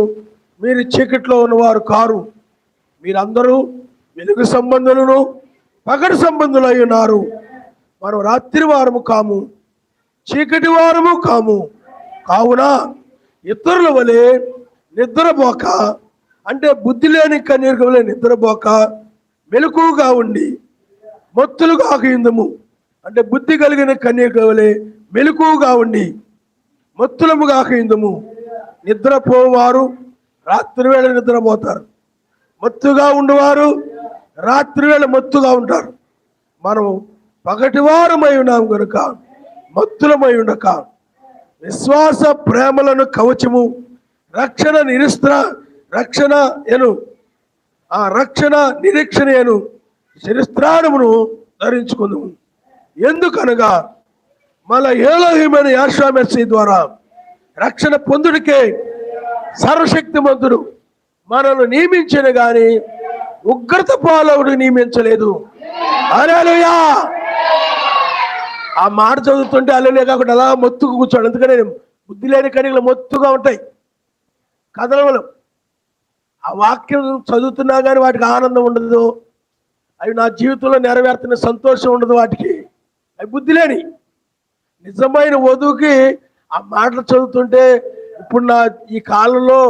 మీరు చీకట్లో ఉన్నవారు కారు. మీరందరూ వెలుగు సంబంధులను పగటి సంబంధులు అయి ఉన్నారు. మనం రాత్రి వారము కాము, చీకటి వారము కాము. కావున ఇతరుల వలె నిద్రపోక, అంటే బుద్ధి లేని కన్యక వలె నిద్రపోక మెలకువగా ఉండి మొత్తులుగా ఆకయిందము. అంటే బుద్ధి కలిగిన కన్యక వలె మెలకువగా ఉండి మొత్తులముగా ఆకయిందము. నిద్రపోవారు రాత్రి వేళ నిద్రపోతారు, మత్తుగా ఉండేవారు రాత్రి వేళ మత్తుగా ఉంటారు. మనం పగటివారమై ఉన్నాం కనుక మత్తులమై ఉండక విశ్వాస ప్రేమలను కవచము రక్షణ నిరీక్షణ శిరస్త్రాణమును ధరించుకుందాము. ఎందుకనగా మన ఎలోహిమైన యెహోవా మెస్సీ ద్వారా రక్షణ పొందుడికే సర్వశక్తిమంతుడు మనల్ని నియమించిన గాని ఉగ్రత పాలవుడు నియమించలేదు. హల్లెలూయా. ఆ మాట చదువుతుంటే హల్లెలూయా కాకుండా అలా మొత్తుకు కూర్చోడు. ఎందుకని బుద్ధి లేని కనికలు మొత్తుగా ఉంటాయి కథలలో. ఆ వాక్యం చదువుతున్నా కానీ వాటికి ఆనందం ఉండదు, అవి నా జీవితంలో నెరవేరుతున్న సంతోషం ఉండదు వాటికి. అవి బుద్ధి లేని. నిజమైన వధువుకి ఆ మాటలు చదువుతుంటే ఇప్పుడు నా ఈ కాలంలో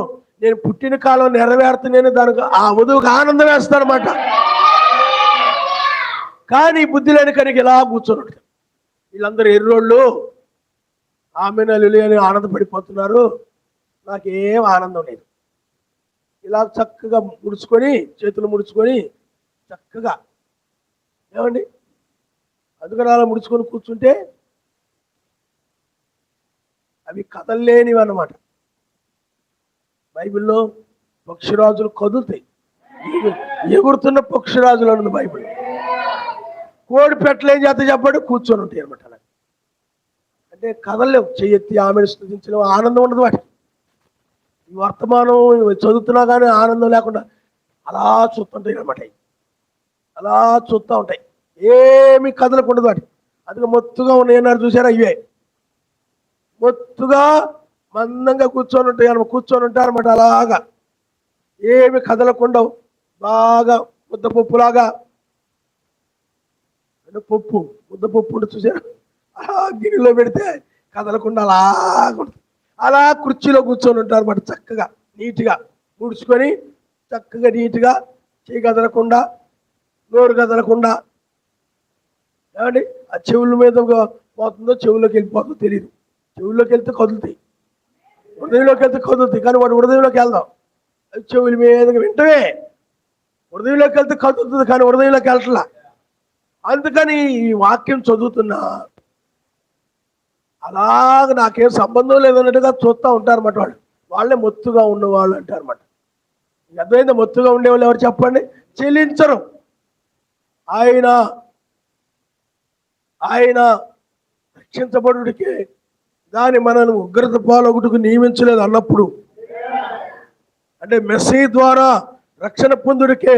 నేను పుట్టిన కాలం నెరవేరుతున్నాను, దానికి ఆ వధువుకి ఆనందం వేస్తానమాట. కానీ బుద్ధి లేని కనుక ఇలా కూర్చొని వీళ్ళందరూ ఎర్రోళ్ళు ఆమెను అని ఆనందపడిపోతున్నారు. నాకేం ఆనందం లేదు. ఇలా చక్కగా ముడుచుకొని చేతులు ముడుచుకొని చక్కగా ఏమండి అందుకని అలా ముడుచుకొని కూర్చుంటే అవి కదలలేనివి అన్నమాట. బైబిల్లో పక్షిరాజులు కదులుతాయి, ఎగురుతున్న పక్షిరాజులు అన్నది బైబిల్. కోడి పెట్టలు ఏం చేస్తే చెప్పండి, కూర్చొని ఉంటాయి అనమాట. అలా అంటే కదలలేవు, చెయ్యెత్తి ఆమెను స్థుతించలేవు, ఆనందం ఉండదు వాటికి. ఈ వర్తమానం చదువుతున్నా కానీ ఆనందం లేకుండా అలా చూస్తుంటాయి అనమాట. అలా చూస్తూ ఉంటాయి, ఏమి కదలకుండదు వాటి. అందుకే మొత్తుగా ఉన్నాయన్నారు చూసారా, ఇవే మొత్తుగా మందంగా కూర్చొని ఉంటాయి అనమాట. కూర్చొని ఉంటారన్నమాట అలాగా, ఏమి కదలకుండా బాగా ముద్దపప్పులాగా. అంటే ముద్దపప్పు ఉంటే చూసారా, అలా గిన్నెలో పెడితే కదలకుండా అలాగుంటుంది. అలా కుర్చీలో కూర్చొని ఉంటారు అన్నమాట. చక్కగా నీట్గా ముడుచుకొని, చక్కగా నీట్గా, చేయి కదలకుండా, నోరు కదలకుండా. ఏమండి, ఆ చెవుల మీద పోతుందో చెవుల్లోకి వెళ్ళిపోతుందో తెలియదు. చెవుల్లోకి వెళ్తే కదులుతాయి, హృదయంలోకి వెళ్తే కదులుతాయి, కానీ వాడు హృదయంలోకి వెళ్దాం. అది చెవుల మీద వింటవే, హృదయంలోకి వెళ్తే కదులుతుంది కానీ హృదయంలోకి వెళ్ళట్లా. అందుకని ఈ వాక్యం చదువుతున్నా అలాగ నాకేం సంబంధం లేదన్నట్టుగా చూస్తూ ఉంటారన్నమాట. వాళ్ళే మొత్తుగా ఉన్నవాళ్ళు అంటారన్నమాట. అర్థమైందా? మొత్తుగా ఉండేవాళ్ళు ఎవరు చెప్పండి? చెల్లించరు. ఆయన రక్షించబడుడికే దాని మనల్ని ఉగ్రత పాలొకటికి నియమించలేదు అన్నప్పుడు, అంటే మెస్సీ ద్వారా రక్షణ పొందుడికే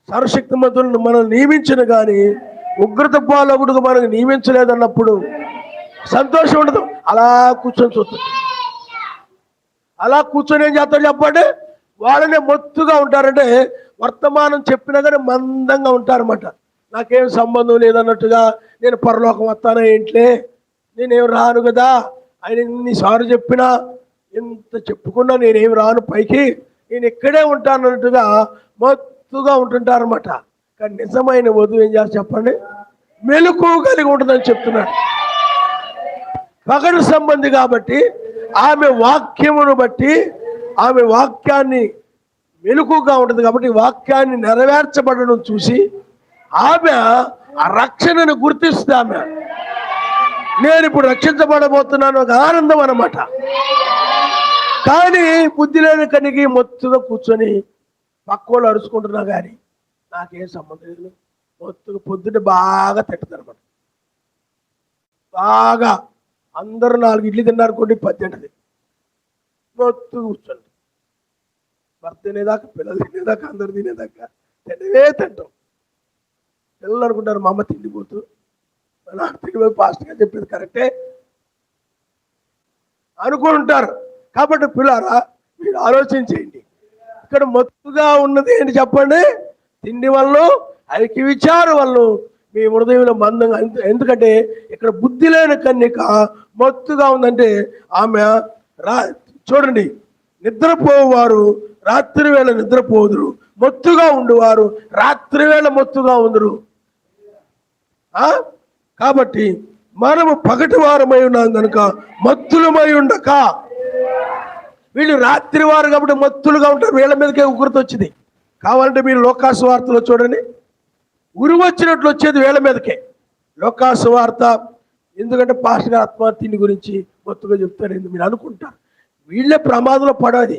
సర్వశక్తిమంతులను మనం నియమించిన కానీ ఉగ్రత పాలొకటికి మనకు నియమించలేదు అన్నప్పుడు సంతోషం ఉండదు. అలా కూర్చొని చూస్తుంది. అలా కూర్చొని ఏం చేస్తారు చెప్పండి? వాళ్ళనే మొత్తుగా ఉంటారంటే వర్తమానం చెప్పినా కానీ మందంగా ఉంటారన్నమాట. నాకేం సంబంధం లేదన్నట్టుగా, నేను పరలోకం వస్తానా ఏంట్లే, నేనేం రాను కదా, ఆయన ఎన్నిసార్లు చెప్పినా, ఎంత చెప్పుకున్నా నేనేం రాను పైకి, నేను ఇక్కడే ఉంటానన్నట్టుగా మొత్తుగా ఉంటుంటారన్నమాట. కానీ నిజమైన వధువు ఏం చేస్తారు చెప్పండి? మెలకువ కలిగి ఉంటుందని చెప్తున్నాడు. పగడు సంబంధి కాబట్టి ఆమె వాక్యమును బట్టి, ఆమె వాక్యాన్ని మెలకుగా ఉంటుంది కాబట్టి వాక్యాన్ని నెరవేర్చబడడం చూసి ఆమె ఆ రక్షణను గుర్తిస్తుంది. ఆమె నేను ఇప్పుడు రక్షించబడబోతున్నాను ఒక ఆనందం అన్నమాట. కానీ బుద్ధి లేని కనికి మొత్తుగా కూర్చొని పక్కోళ్ళు అరుచుకుంటున్నా కానీ నాకేం సంబంధం లేదు. మొత్తుగా పొద్దున్న బాగా తిట్టదనమాట. బాగా అందరూ 4 ఇడ్లీ తిన్నారనుకోండి, 10 తింటది. మొత్తుగా కూర్చోండి, భర్త తినేదాకా, పిల్లలు తినేదాకా, అందరు తినేదాకా తింటాం. పిల్లలు అనుకుంటారు మా అమ్మ తిండిపోతూ, నాకు తిండిపోయి పాస్ట్గా చెప్పేది కరెక్టే అనుకుంటారు. కాబట్టి పిల్లరా, మీరు ఆలోచించేయండి. ఇక్కడ మొత్తుగా ఉన్నది ఏంటి చెప్పండి? తిండి వల్ల, ఐక్య విచారం వల్ల మీ హృదయంలో మందంగా. ఎందుకంటే ఇక్కడ బుద్ధి లేని కన్యక మొత్తుగా ఉందంటే ఆమె చూడండి, నిద్రపోవారు రాత్రి వేళ నిద్రపోదురు, మొత్తుగా ఉండువారు రాత్రి వేళ మొత్తుగా ఉందరు. కాబట్టి మనము పగటి వారమై ఉన్నాం కనుక మత్తులమై ఉండక, వీళ్ళు రాత్రి వారు కాబట్టి మత్తులుగా ఉంటారు. వీళ్ళ మీదకే ఉగ్రత వచ్చింది. కావాలంటే మీరు లోకాసు వార్తలో చూడండి, ఉరి వచ్చినట్లు వచ్చేది వీళ్ళ మీదకే లోకాసు వార్త. ఎందుకంటే పాస్టర్ గారు ఆత్మహత్యని గురించి మొత్తంగా చెప్తారు. ఎందుకు మీరు అనుకుంటారు, వీళ్ళే ప్రమాదంలో పడాది.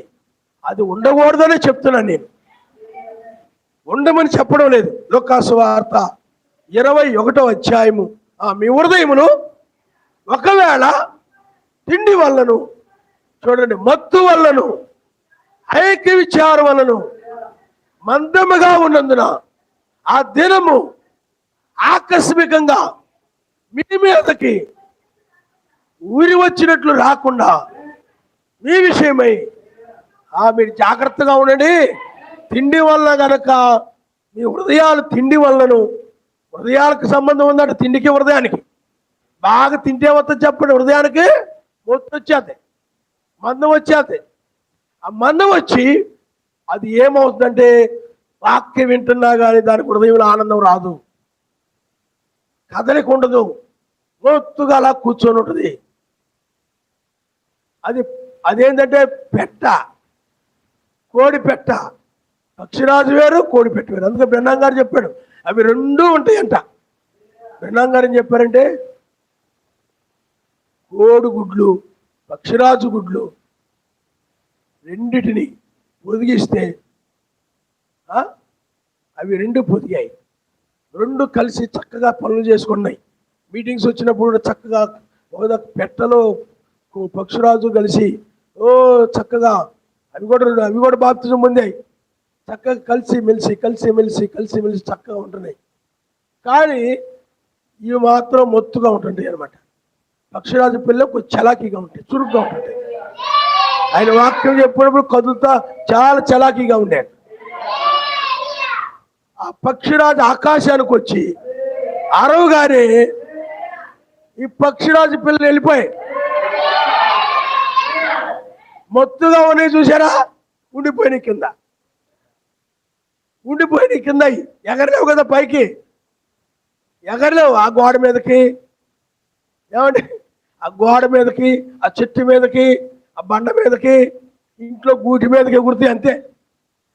అది ఉండకూడదనే చెప్తున్నాను నేను, ఉండమని చెప్పడం లేదు. లోకాసు వార్త 21వ అధ్యాయము. మీ హృదయమును ఒకవేళ తిండి వల్లను, చూడండి, మత్తు వల్లను, ఐక్య విచారం వల్లను మందముగా ఉన్నందున ఆ దినము ఆకస్మికంగా మీ మీదకి ఊరి వచ్చినట్లు రాకుండా మీ విషయమై మీరు జాగ్రత్తగా ఉండండి. తిండి వల్ల గనక మీ హృదయాలు, తిండి వల్లను, హృదయాలకు సంబంధం ఉందంటే తిండికి హృదయానికి. బాగా తింటే వస్తుంది చెప్పండి, హృదయానికి మొత్తం వచ్చేది, మందం వచ్చేది. ఆ మందం వచ్చి అది ఏమవుతుందంటే వాక్యం వింటున్నా కానీ దానికి హృదయంలో ఆనందం రాదు, కదలిక ఉండదు, మొత్తుగా అలా కూర్చొని ఉంటుంది. అదేంటంటే పెట్ట, కోడి పెట్ట. పక్షిరాజు వేరు, కోడి పెట్ట వేరు. అందుకే బ్రహ్మం గారు చెప్పాడు అవి రెండూ ఉంటాయంట. బ్రహ్మం గారు ఏం చెప్పారంటే కోడి గుడ్లు, పక్షిరాజు గుడ్లు రెండిటిని పొదిగిస్తే అవి రెండు పొదిగాయి. రెండు కలిసి చక్కగా పనులు చేసుకున్నాయి. మీటింగ్స్ వచ్చినప్పుడు చక్కగా ఒక పెట్టలో పక్షురాజు కలిసి చక్కగా అవి కూడా బాప్తిజం పొందాయి. చక్కగా కలిసి మెలిసి చక్కగా ఉంటున్నాయి. కానీ ఇవి మాత్రం మొత్తుగా ఉంటుంటాయి అనమాట. పక్షిరాజు పిల్లలు కొంచెం చలాకీగా ఉంటాయి, చురుగ్గా ఉంటుంటాయి. ఆయన వాక్యం చెప్పినప్పుడు కదులుతా చాలా చలాకీగా ఉండేది. ఆ పక్షిరాజు ఆకాశానికి వచ్చి అరవగానే ఈ పక్షిరాజు పిల్లలు వెళ్ళిపోయాయి. మొత్తుగా ఉన్నాయి చూసారా, ఉండిపోయిన కింద ఎగరలేవు కదా, పైకి ఎగరలేవు. ఆ గోడ మీదకి ఏమండి, ఆ గోడ మీదకి, ఆ చెట్టు మీదకి, ఆ బండ మీదకి, ఇంట్లో గూటి మీదకి ఎగురుతాయి అంతే.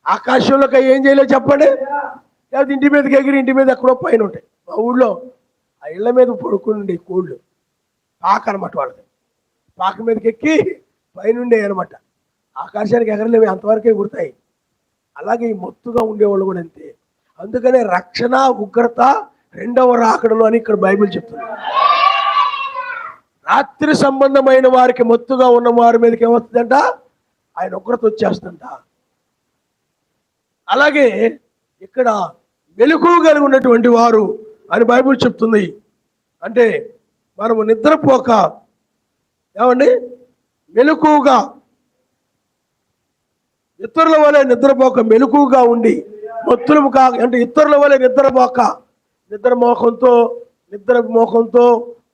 ఆకాశంలోకి ఏం చేయలేదు చెప్పండి. లేకపోతే ఇంటి మీదకి ఎగిరి ఇంటి మీద ఎక్కడో పైన ఉంటాయి. మా ఊళ్ళో ఆ ఇళ్ళ మీద పడుకుని కోళ్ళు, పాక అనమాట వాళ్ళకి. పాక మీదకి ఎక్కి పైనుండే అనమాట. ఆకాశానికి ఎగరలేవి, అంతవరకే ఎగురుతాయి. అలాగే ఈ మొత్తుగా ఉండేవాళ్ళు కూడా అంతే. అందుకనే రక్షణ ఉగ్రత రెండవ రాకడలో అని ఇక్కడ బైబిల్ చెప్తుంది. రాత్రి సంబంధమైన వారికి, మొత్తుగా ఉన్న వారి మీదకి ఏమవుతుందంట, ఆయన ఉగ్రత వచ్చేస్తుందంట. అలాగే ఇక్కడ మెలకువ కలిగి ఉన్నటువంటి వారు అని బైబిల్ చెప్తుంది. అంటే మనము నిద్రపోక ఏమండి, మెలకువగా ఇతరుల వలె నిద్రపోక మెలకువగా ఉండి, మొత్తులము అంటే ఇతరుల వలె నిద్ర మోకంతో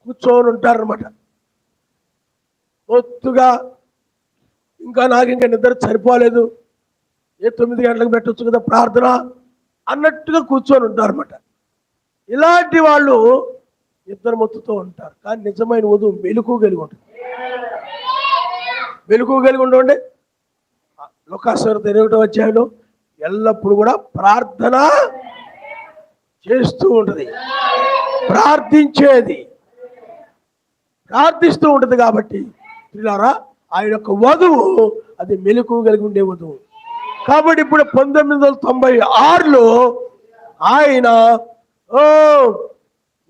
కూర్చొని ఉంటారనమాట. మొత్తుగా నాకు ఇంకా నిద్ర సరిపోలేదు, 9 గంటలకు పెట్టవచ్చు కదా ప్రార్థన అన్నట్టుగా కూర్చొని ఉంటారన్నమాట. ఇలాంటి వాళ్ళు నిద్ర మొత్తుతో ఉంటారు. కానీ నిజమైన వధువు మెలకువ కలిగి ఉంటుంది. మెలకువ కలిగి ఉండండి. లోకాసువార్త 8వ అధ్యాయంలో ఎల్లప్పుడు కూడా ప్రార్థన చేస్తూ ఉంటుంది, ప్రార్థిస్తూ ఉంటుంది. కాబట్టి పిల్లారా, ఆయన యొక్క వధువు అది మెలకువ కలిగి ఉండే వధువు. కాబట్టి ఇప్పుడు 1996లో ఆయన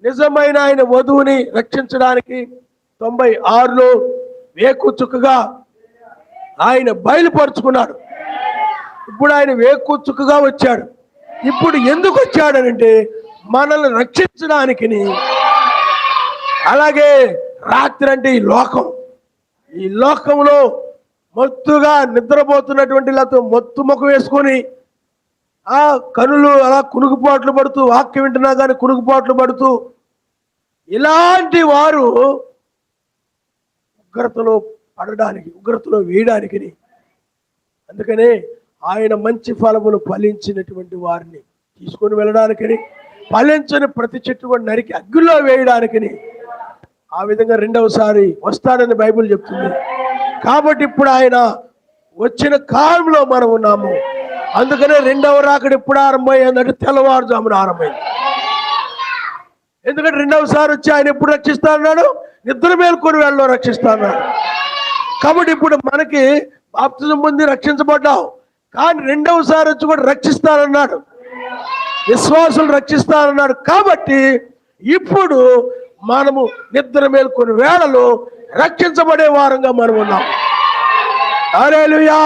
నిజమైన ఆయన వధువుని రక్షించడానికి 96లో వేకుచుక్కగా ఆయన బయలుపరుచుకున్నాడు. ఇప్పుడు ఆయన వేకుచుక్కగా వచ్చాడు. ఇప్పుడు ఎందుకు వచ్చాడనంటే మనల్ని రక్షించడానికి. అలాగే రాత్రి అంటే ఈ లోకంలో మొత్తుగా నిద్రపోతున్నటువంటి మొత్తు ముఖం వేసుకొని ఆ కనులు అలా కునుకుపాట్లు పడుతూ, వాక్యం వింటున్నా కానీ కునుకుపాట్లు పడుతూ, ఇలాంటి వారు ఉగ్రతలో వేయడానికి. అందుకనే ఆయన మంచి ఫలములు ఫలించినటువంటి వారిని తీసుకొని వెళ్ళడానికని, ఫలించని ప్రతి చెట్టు కూడా నరికి అగ్గిలో వేయడానికని ఆ విధంగా రెండవసారి వస్తాడని బైబిల్ చెప్తుంది. కాబట్టి ఇప్పుడు ఆయన వచ్చిన కాలంలో మనం ఉన్నాము. అందుకనే రెండవ రాకడ ఎప్పుడు ఆరంభమైందంటే తెల్లవారుజామున ఆరంభమైంది. ఎందుకంటే రెండవసారి వచ్చి ఆయన ఎప్పుడు రక్షిస్తా అన్నాడు, నిద్ర మేల్కొని వెళ్ళలో రక్షిస్తా అన్నాడు. కాబట్టి ఇప్పుడు మనకి బాప్తిజం పొంది రక్షించబడ్డావు, కానీ రెండవసారి వచ్చి కూడా రక్షిస్తానన్నాడు, విశ్వాసులు రక్షిస్తానన్నాడు. కాబట్టి ఇప్పుడు మనము నిద్ర మేల్కొని వేళలో రక్షించబడే వారంగా మనం ఉన్నాం. హల్లెలూయా,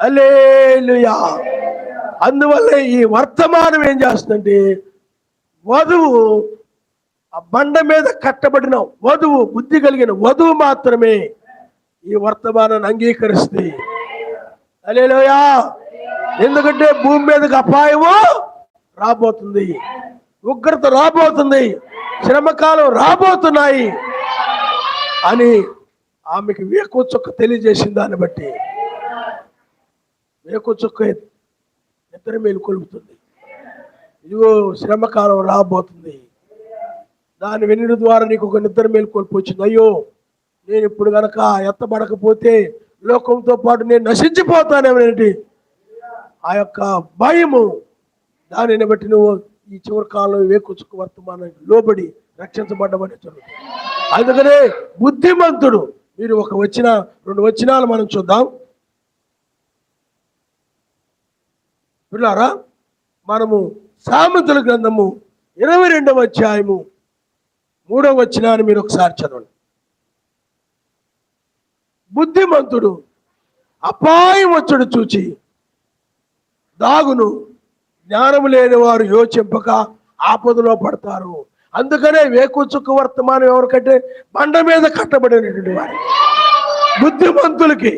హల్లెలూయా. అందువల్ల ఈ వర్తమానం ఏం చేస్తుందంటే, వధువు ఆ బండ మీద కట్టబడిన వధువు, బుద్ధి కలిగిన వధువు మాత్రమే ఈ వర్తమానాన్ని అంగీకరిస్తుంది. హల్లెలూయా. ఎందుకంటే భూమి మీదకి అపాయము రాబోతుంది, ఉగ్రత రాబోతుంది, శ్రమకాలం రాబోతున్నాయి అని ఆమెకి వేకుచుక్క తెలియజేసిన దాన్ని బట్టి వేకుచుక్క నిద్ర మేలుకొలుపుతుంది. ఇదిగో శ్రమకాలం రాబోతుంది, దాని వెన్నుడి ద్వారా నీకు ఒక నిద్ర మేలుకొల్పు వచ్చింది. అయ్యో, నేను ఇప్పుడు గనక ఎత్తబడకపోతే లోకంతో పాటు నేను నశించిపోతానేమనేటి ఆ యొక్క భయము, దానిని బట్టి నువ్వు ఈ చివరి కాలంలో వేకుచుక్క వర్తమానానికి లోబడి రక్షించబడ్డమని జరుగుతుంది. అందుకనే బుద్ధిమంతుడు, మీరు 2 వచనాలు మనం చూద్దాం పిల్లారా. మనము సామెతల గ్రంథము 22వ అధ్యాయము 3వ వచనాన్ని మీరు ఒకసారి చదవండి. బుద్ధిమంతుడు అపాయం వచ్చుడు చూచి దాగును, జ్ఞానము లేని వారు యోచింపక ఆపదలో పడతారు. అందుకనే వేకుచుక్క వర్తమానం ఎవరికంటే బండ మీద కట్టబడినటువంటి వారు బుద్ధిమంతులకి.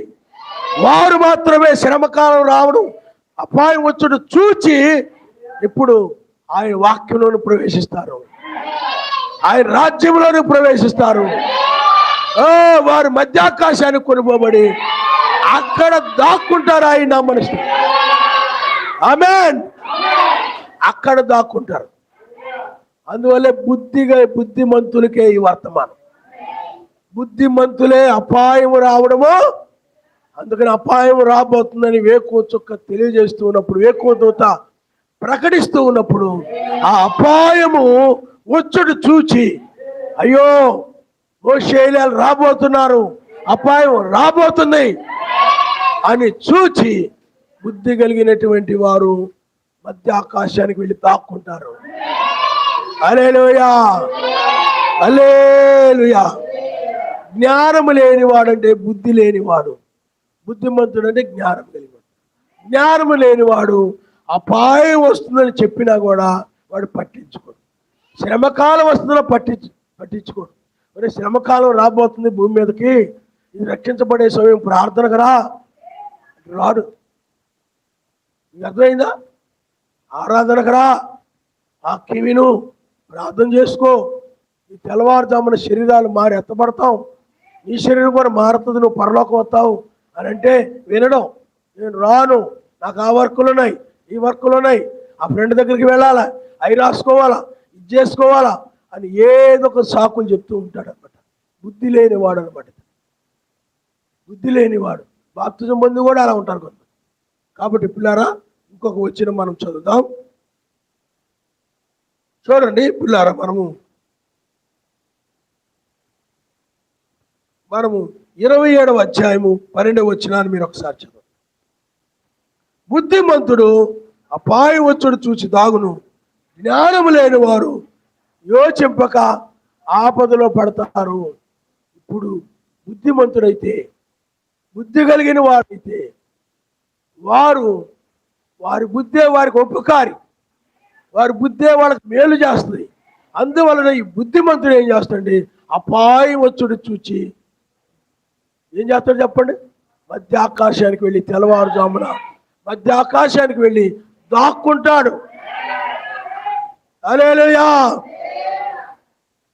వారు మాత్రమే శ్రమకాలం రావడం, అపాయం వచ్చుడు చూచి ఇప్పుడు ఆయన వాక్యంలోని ప్రవేశిస్తారు, ఆయన రాజ్యంలోని ప్రవేశిస్తారు. వారు మధ్యాకాశానికి కొనుకోబడి అక్కడ దాక్కుంటారు. ఆయన నమ్మనిస్తారు. ఆమేన్. అక్కడ దాక్కుంటారు. అందువల్లే బుద్ధిమంతులకే ఈ వర్తమానం. బుద్ధిమంతులే అపాయం రావడము. అందుకని అపాయం రాబోతుందని వేకువ చుక్క తెలియజేస్తూ ఉన్నప్పుడు, వేకువ దూత ప్రకటిస్తూ ఉన్నప్పుడు ఆ అపాయము వచ్చుడు చూచి, అయ్యో మోషేలు రాబోతున్నారు, అపాయం రాబోతుంది అని చూచి బుద్ధి కలిగినటువంటి వారు మధ్య ఆకాశానికి వెళ్ళి దాక్కుంటారు. హల్లెలూయా, హల్లెలూయా. జ్ఞానము లేనివాడు అంటే బుద్ధి లేనివాడు, బుద్ధిమంతుడు అంటే జ్ఞానం కలిగినవాడు. జ్ఞానము లేనివాడు అపాయం వస్తుందని చెప్పినా కూడా వాడు పట్టించుకోడు. శ్రమకాలం వస్తుందో పట్టించుకోడు. మరి శ్రమకాలం రాబోతుంది భూమి మీదకి, ఇది రక్షించబడే సమయం, ప్రార్థనకు రాడు. ఇది అర్థమైందా? ఆరాధనకు రా, వాక్యం విను, ప్రార్థన చేసుకో. ఈ తెల్లవారుజామున శరీరాలు మారి ఎత్తబడతాం, నీ శరీరం కూడా మారుతుంది, నువ్వు పరలోకం వస్తావు అని అంటే వినడం. నేను రాను, నాకు ఆ వర్కులు ఉన్నాయి, ఈ వర్కులు ఉన్నాయి, ఆ ఫ్రెండ్ దగ్గరికి వెళ్ళాలా, అవి రాసుకోవాలా, ఇది చేసుకోవాలా అని ఏదో ఒక సాకులు చెప్తూ ఉంటాడు అనమాట. బుద్ధి లేనివాడు అనమాట. బుద్ధి లేనివాడు. బాప్తిజం పొంది కూడా అలా ఉంటారు కొంత. కాబట్టి పిల్లారా, ఇంకొక వచ్చిన మనం చదువుదాం. చూడండి పిల్లారా, మనము 27వ అధ్యాయము 12వ వచనాన్ని మీరు ఒకసారి చదవండి. బుద్ధిమంతుడు అపాయం వచ్చుడు చూచి దాగును, జ్ఞానము లేని వారు యోచింపక ఆపదలో పడతారు. ఇప్పుడు బుద్ధిమంతుడైతే, బుద్ధి కలిగిన వారైతే వారి బుద్ధే వారికి ఉపకారి, వారి బుద్ధే వాళ్ళకి మేలు చేస్తుంది. అందువలన ఈ బుద్ధిమంతుడు ఏం చేస్తాడండి, అపాయం వచ్చుడు చూచి ఏం చేస్తాడు చెప్పండి? మధ్య ఆకాశానికి వెళ్ళి, తెల్లవారుజామున మధ్య ఆకాశానికి వెళ్ళి దాక్కుంటాడు. హల్లెలూయా.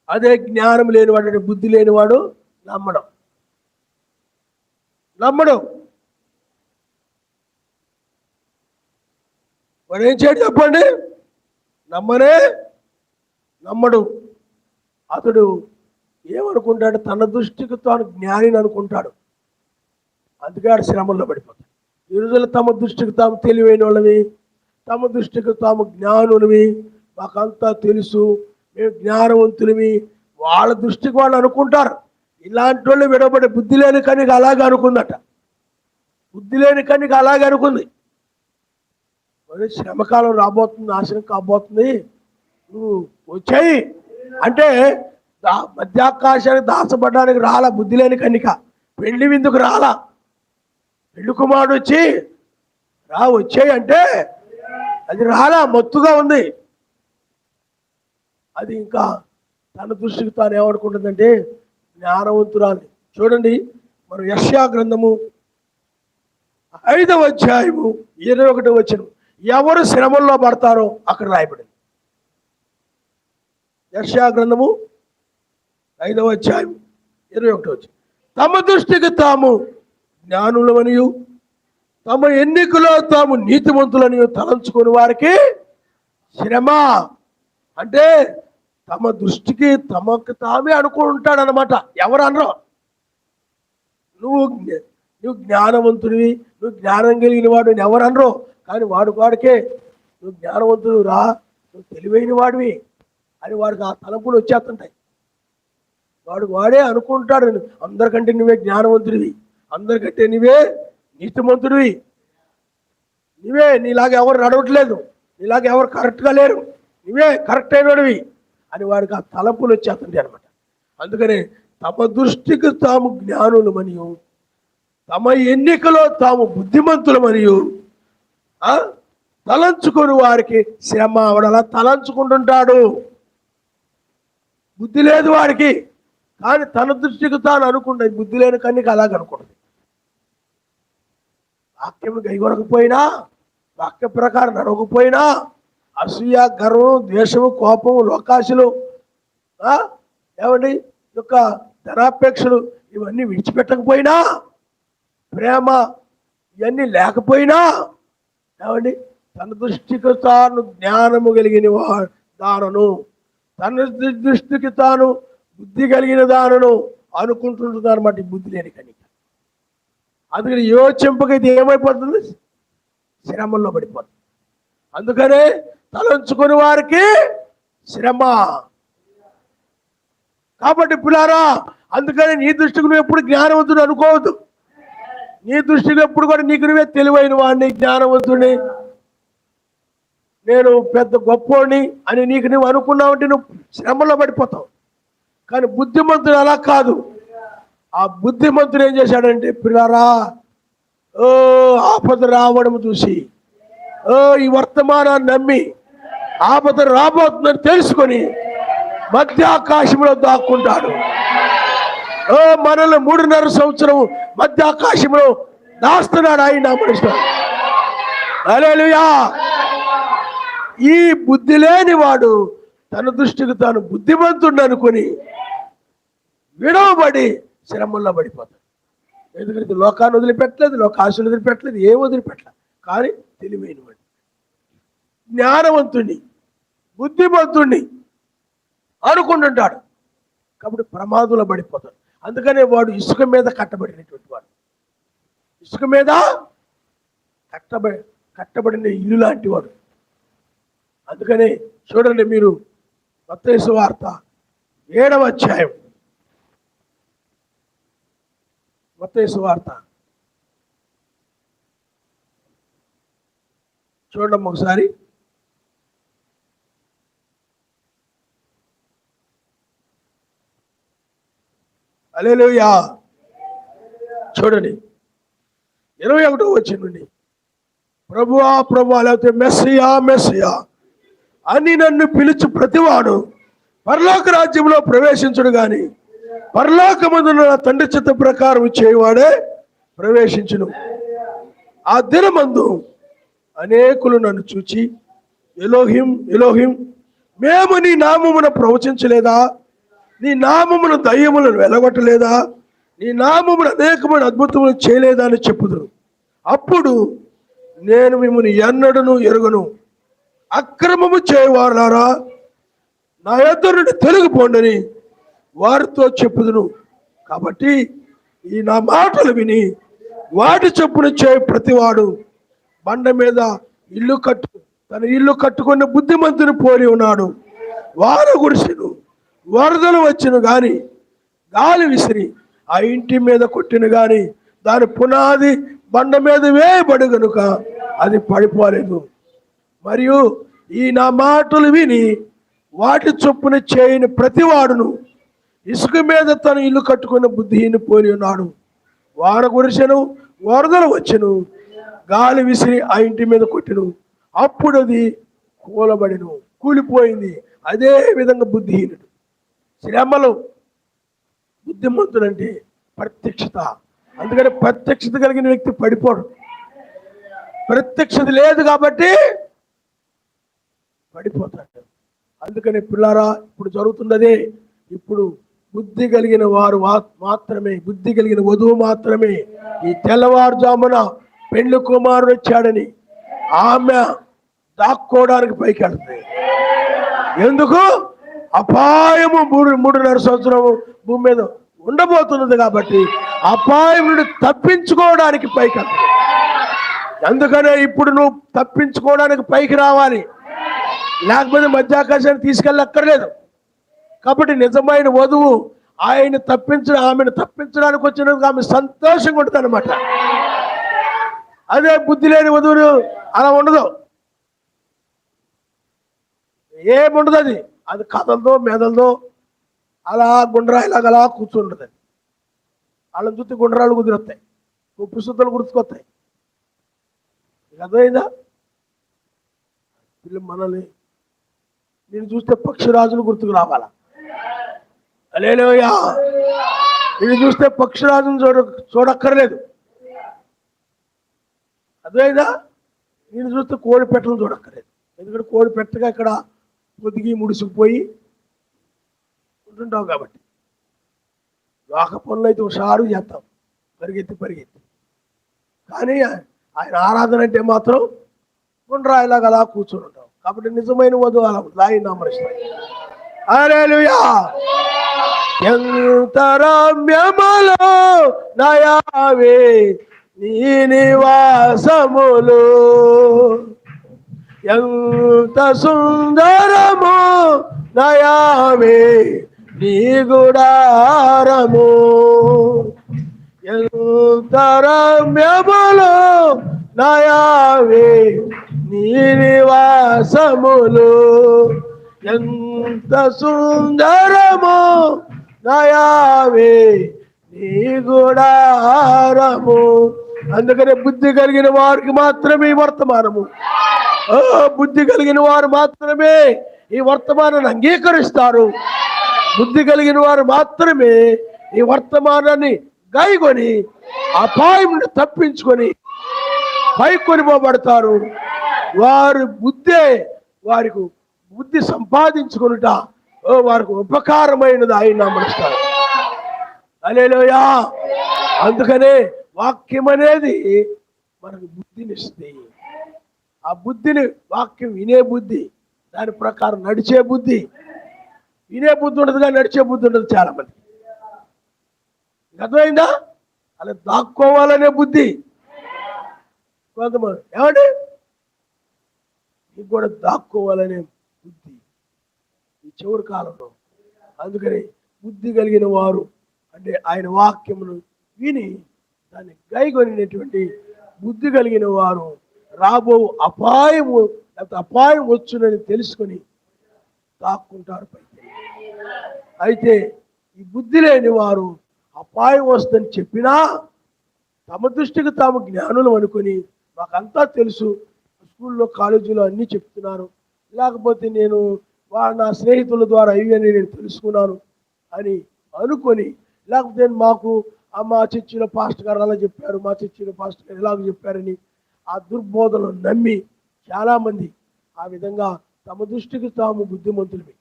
అదే జ్ఞానం లేనివాడు, బుద్ధి లేనివాడు నమ్మడం. వాడు ఏం చేయడు చెప్పండి? నమ్మడు. అతడు ఏమనుకుంటాడు? తన దృష్టికి తాను జ్ఞానిని అనుకుంటాడు. అందుకే ఆడు శ్రమల్లో పడిపోతాడు. ఈ రోజుల్లో తమ దృష్టికి తాము తెలివైన వాళ్ళవి, తమ దృష్టికి తాము జ్ఞానులవి, మాకంతా తెలుసు, మేము జ్ఞానవంతులవి, వాళ్ళ దృష్టికి వాళ్ళు అనుకుంటారు. ఇలాంటి వాళ్ళు విడబడి బుద్ధి లేని కనిక అలాగే అనుకుందట. బుద్ధి లేని కనిక అలాగే అనుకుంది. మరి శ్రమకాలం రాబోతుంది, నాశనం కాబోతుంది, నువ్వు వచ్చాయి అంటే మధ్యాకాశానికి దాచబడ్డానికి రాలా బుద్ధి లేని కనిక. పెళ్లి విందుకు రాలా, పెళ్లి కుమారుడు వచ్చి వచ్చాయి అంటే అది రాలా, మత్తుగా ఉంది. అది ఇంకా తన దృష్టికి తాను ఏమనుకుంటుందంటే జ్ఞానవంతురాలి. చూడండి, మనం యెషయా గ్రంథము 5వ అధ్యాయము 21వ వచనం, ఎవరు శ్రమల్లో పడతారో అక్కడ రాయబడింది. యెషయా గ్రంథము 5వ అధ్యాయం 21వ వచనం, తమ దృష్టికి తాము జ్ఞానులమనియు తమ ఎన్నికలో తాము నీతిమంతులనియు తలంచుకుని వారికి శ్రమ. అంటే తమ దృష్టికి తమకు తామే అనుకుంటాడనమాట. ఎవరు అనరు. నువ్వు జ్ఞానవంతుడివి, నువ్వు జ్ఞానం కలిగిన వాడు ఎవరు అనరు. కానీ వాడికే నువ్వు జ్ఞానవంతుడు రా, నువ్వు తెలివైన వాడివి అని వాడికి ఆ తలంపులు వచ్చేస్తుంటాయి. వాడే అనుకుంటాడు, అందరికంటే నువ్వే జ్ఞానవంతుడివి, అందరికంటే నువ్వే నీతిమంతుడివి, నీలాగా ఎవరు నడవట్లేదు, ఇలాగ ఎవరు కరెక్ట్గా లేరు, నువ్వే కరెక్ట్ అయినవి అని వాడికి ఆ తలంపులు వచ్చేస్తుంది అనమాట. అందుకని తమ దృష్టికి తాము జ్ఞానులు మరియు తమ ఎన్నికలో తాము బుద్ధిమంతులు మరియు తలంచుకొని వారికి శ్రమ. వాడు అలా తలంచుకుంటుంటాడు, బుద్ధి లేదు వాడికి, కానీ తన దృష్టికి తాను అనుకుంటుంది. బుద్ధి లేని కన్యక అలాగ అనుకుంటుంది. వాక్యం గైగొనకపోయినా, వాక్య ప్రకారం నడవకపోయినా, అసూయ, గర్వం, ద్వేషము, కోపము, లోకాశలు, ఏమండి యొక్క ధనాపేక్షలు ఇవన్నీ విడిచిపెట్టకపోయినా, ప్రేమ ఇవన్నీ లేకపోయినా, ఏమండి తన దృష్టికి తాను జ్ఞానము కలిగిన దానను, తన దృష్టికి తాను బుద్ధి కలిగిన దానను అనుకుంటుంటుంది అనమాట. ఈ బుద్ధి లేని కనుక అందుకని యోచింపకైతే ఏమైపోతుంది, శ్రమల్లో పడిపోతుంది. అందుకనే తలంచుకుని వారికి శ్రమ. కాబట్టి పిల్లారా, అందుకని నీ దృష్టికి నువ్వు ఎప్పుడు జ్ఞానవంతుడు అనుకోవద్దు. నీ దృష్టికి ఎప్పుడు కూడా నీకు నువ్వే తెలివైన వాడిని, జ్ఞానవంతుడిని, నేను పెద్ద గొప్పోడిని అని నీకు నువ్వు అనుకున్నావంటే నువ్వు శ్రమలో పడిపోతావు. కానీ బుద్ధిమంతుడు అలా కాదు. ఆ బుద్ధిమంతుడు ఏం చేశాడంటే పిల్లారా, ఆపద రావడం చూసి, ఈ వర్తమానాన్ని నమ్మి ఆపద రాబోతుందని తెలుసుకొని మధ్యాకాశంలో దాక్కుంటాడు. మనల్ని 3.5 సంవత్సరం మధ్యాకాశంలో దాస్తున్నాడు ఆయన మనిషి. హల్లెలూయా. ఈ బుద్ధి లేని వాడు తన దృష్టికి తాను బుద్ధిమంతుడు అనుకొని విడవబడి శ్రమల్లో పడిపోతాడు. ఎందుకంటే లోకాన్ని వదిలిపెట్టలేదు, లోకాశలు వదిలిపెట్టలేదు, ఏం వదిలిపెట్టలేదు. కానీ తెలివైన వాడు, జ్ఞానవంతుణ్ణి, బుద్ధిమంతుణ్ణి అనుకుంటుంటాడు. కాబట్టి ప్రమాదంలో పడిపోతాడు. అందుకనే వాడు ఇసుక మీద కట్టబడినటువంటి వాడు, ఇసుక మీద కట్టబడిన ఇల్లు లాంటి వాడు. అందుకనే చూడండి మీరు, మత్తయి సువార్త 7వ అధ్యాయం, మత్తయి సువార్త చూడండి ఒకసారి. హల్లెలూయా. చూడండి 21వ వచనం నుండి, ప్రభువా ప్రభువా, లేకపోతే మెస్సియా మెస్సియా అని నన్ను పిలుచు ప్రతివాడు పరలోక రాజ్యంలో ప్రవేశించుడు గాని పరలోకమందున తండ్రి చిత్త ప్రకారం చేయవాడే ప్రవేశించును. ఆ దినమందు అనేకులు నన్ను చూచి, ఎలోహిం ఎలోహిం, మేము నీ నామమున ప్రవచించలేదా, నీ నామమున దయ్యములను వెలగొట్టలేదా, నీ నామమున అనేకమైన అద్భుతములు చేయలేదా అని చెప్పుదురు. అప్పుడు నేను మిమ్మల్ని ఎన్నడను ఎరుగను, అక్రమము చేయవారులారా నా యొద్ద నుండి తొలగిపోండని వారితో చెప్పుదును. కాబట్టి ఈ నా మాటలు విని వాటి చొప్పున చేయ ప్రతివాడు బండ మీద తన ఇల్లు కట్టుకున్న బుద్ధిమంతుని పోలి ఉన్నాడు. వాన గుడిసెను, వరదలు వచ్చును గాని, గాలి విసిరి ఆ ఇంటి మీద కొట్టిన గాని దాని పునాది బండ మీద వేయబడు గనుక అది పడిపోలేదు. మరియు ఈ నా మాటలు విని వాటి చొప్పున చేయని ప్రతివాడును ఇసుక మీద తన ఇల్లు కట్టుకున్న బుద్ధిహీని పోలి ఉన్నాడు. వాన కురిసెను, వరదలు వచ్చెను, గాలి విసిరి ఆ ఇంటి మీద కొట్టెను, అప్పుడు అది కూలబడిను, కూలిపోయింది. అదే విధంగా బుద్ధిహీనుడు. శ్రమలు, బుద్ధిమంతుడంటే ప్రత్యక్షత. అందుకని ప్రత్యక్షత కలిగిన వ్యక్తి పడిపోడు. ప్రత్యక్షత లేదు కాబట్టి పడిపోతాడు. అందుకని పిల్లారా, ఇప్పుడు జరుగుతున్నదే. ఇప్పుడు బుద్ధి కలిగిన వారు మాత్రమే, బుద్ధి కలిగిన వధువు మాత్రమే ఈ తెల్లవారుజామున పెళ్లి కుమారుడు వచ్చాడని ఆమె దాక్కోవడానికి పైకి వెళ్తుంది. ఎందుకు? అపాయము 3.5 సంవత్సరము భూమి మీద ఉండబోతున్నది కాబట్టి అపాయం నుండి తప్పించుకోవడానికి పైకి వెళ్తుంది. అందుకనే ఇప్పుడు నువ్వు తప్పించుకోవడానికి పైకి రావాలి, లేకపోతే మధ్యాకాశాన్ని తీసుకెళ్ళక్కర్లేదు. కాబట్టి నిజమైన వధువు ఆమెను తప్పించడానికి వచ్చినందుకు ఆమె సంతోషంగా ఉంటుంది అనమాట. అదే బుద్ధి లేని వధువులు అలా ఉండదు. ఏముండదు, అది కదలదో మెదలదో, అలా గుండ్రాయిలాగా అలా కూర్చుంటుంది. అది వాళ్ళని చూస్తే గుండ్రాలు కుదిరొస్తాయి, పుసుతలు గుర్తుకొస్తాయి. అర్థమైందా? వీళ్ళు మనల్ని నేను చూస్తే పక్షిరాజులు గుర్తుకు రావాలా? హల్లెలూయా! నేను చూస్తే పక్షిరాజును చూడక్కర్లేదు. అర్థమైందా? నేను చూస్తే కోడి పెట్టలను చూడక్కర్లేదు. ఎందుకంటే కోడి పెట్టగా ఇక్కడ పొదిగి ముడుసుకుపోయి ఉంటుంటావు కాబట్టి. లోక పనులు అయితే హుషారు చేస్తాం, పరిగెత్తి. కానీ ఆయన ఆరాధన అంటే మాత్రం గుండ్రాయిలాగా అలా కూర్చొని ఉంటాం. కాబట్టి నిజమైన వధువు అలా ఉంటుంది. ఆయన నామరిస్తాడు. హల్లెలూయా! ఎంత రమ్యములో నయావే నీ నివాసములు, ఎంత సుందరము నయావే నీ గుడారము, ఎంత రమ్యములు నయావే నీ నివాసములు, ఎంత సుందరము నయావే నీ గుడారము. అందుకనే బుద్ధి కలిగిన వారికి మాత్రమే ఈ వర్తమానము. బుద్ధి కలిగిన వారు మాత్రమే ఈ వర్తమానాన్ని అంగీకరిస్తారు. బుద్ధి కలిగిన వారు మాత్రమే ఈ వర్తమానాన్ని గాయకొని అపాయం తప్పించుకొని పైకొనిపోబడతారు. వారి వారికి బుద్ధి సంపాదించుకొనుట వారికి ఉపకారమైనది ఆయన నామముస్తారు. హల్లెలూయా! అందుకనే వాక్యం అనేది మనకు బుద్ధినిస్తుంది. ఆ బుద్ధిని వాక్యం వినే బుద్ధి, దాని ప్రకారం నడిచే బుద్ధి. వినే బుద్ధి ఉండదు కానీ నడిచే బుద్ధి ఉండదు చాలా మంది. అర్థమైందా? అలా దాక్కోవాలనే బుద్ధి కొంతమంది. ఏమండి? నీకు కూడా దాక్కోవాలనే బుద్ధి ఈ చివరి కాలంలో. అందుకని బుద్ధి కలిగిన వారు అంటే ఆయన వాక్యమును విని దాన్ని గైకొనినటువంటి బుద్ధి కలిగిన వారు రాబో అపాయం వచ్చునని తెలుసుకొని దాక్కుంటారు పైకి. అయితే ఈ బుద్ధి లేని వారు అపాయం వస్తుందని చెప్పినా తమ దృష్టికి తాము జ్ఞానులు అనుకొని మాకంతా తెలుసు, స్కూల్లో కాలేజీలో అన్నీ చెప్తున్నారు, లేకపోతే నేను నా స్నేహితుల ద్వారా ఇవన్నీ నేను తెలుసుకున్నాను అని అనుకొని, లేకపోతే మాకు మా చర్చిలో పాస్టర్ గారు అలా చెప్పారు, మా చర్చిలో పాస్టర్ గారు ఇలాగ చెప్పారని ఆ దుర్బోధనలు నమ్మి చాలామంది ఆ విధంగా తమ దృష్టికి తాము బుద్ధిమంతులవి,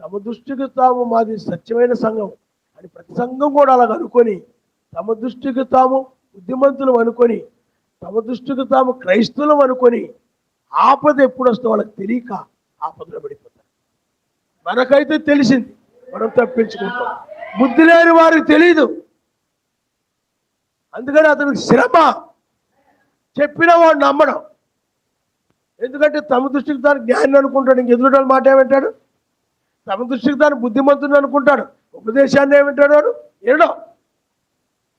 తమ దృష్టికి తాము మాది సత్యమైన సంఘం అని ప్రతి సంఘం కూడా అలాగ అనుకొని తమ దృష్టికి తాము బుద్ధిమంతులు అనుకొని తమ దృష్టికి తాము క్రైస్తవులం అనుకొని ఆపద ఎప్పుడు వస్తే వాళ్ళకి తెలియక ఆపదలో పడిపోతారు. మనకైతే తెలిసింది, మనం తప్పించుకుంటాం. బుద్ధి లేని వారికి తెలియదు. అందుకని అతనికి శ్రమ. చెప్పిన వాడు నమ్మడం. ఎందుకంటే తమ దృష్టికి తాను జ్ఞాని అనుకుంటాడు, ఇంక ఎదురుటాడు మాట ఏమంటాడు? తమ దృష్టికి తాను బుద్ధిమంతుడు అనుకుంటాడు, ఉపదేశాన్ని ఏమంటాడు వాడు? ఏడో.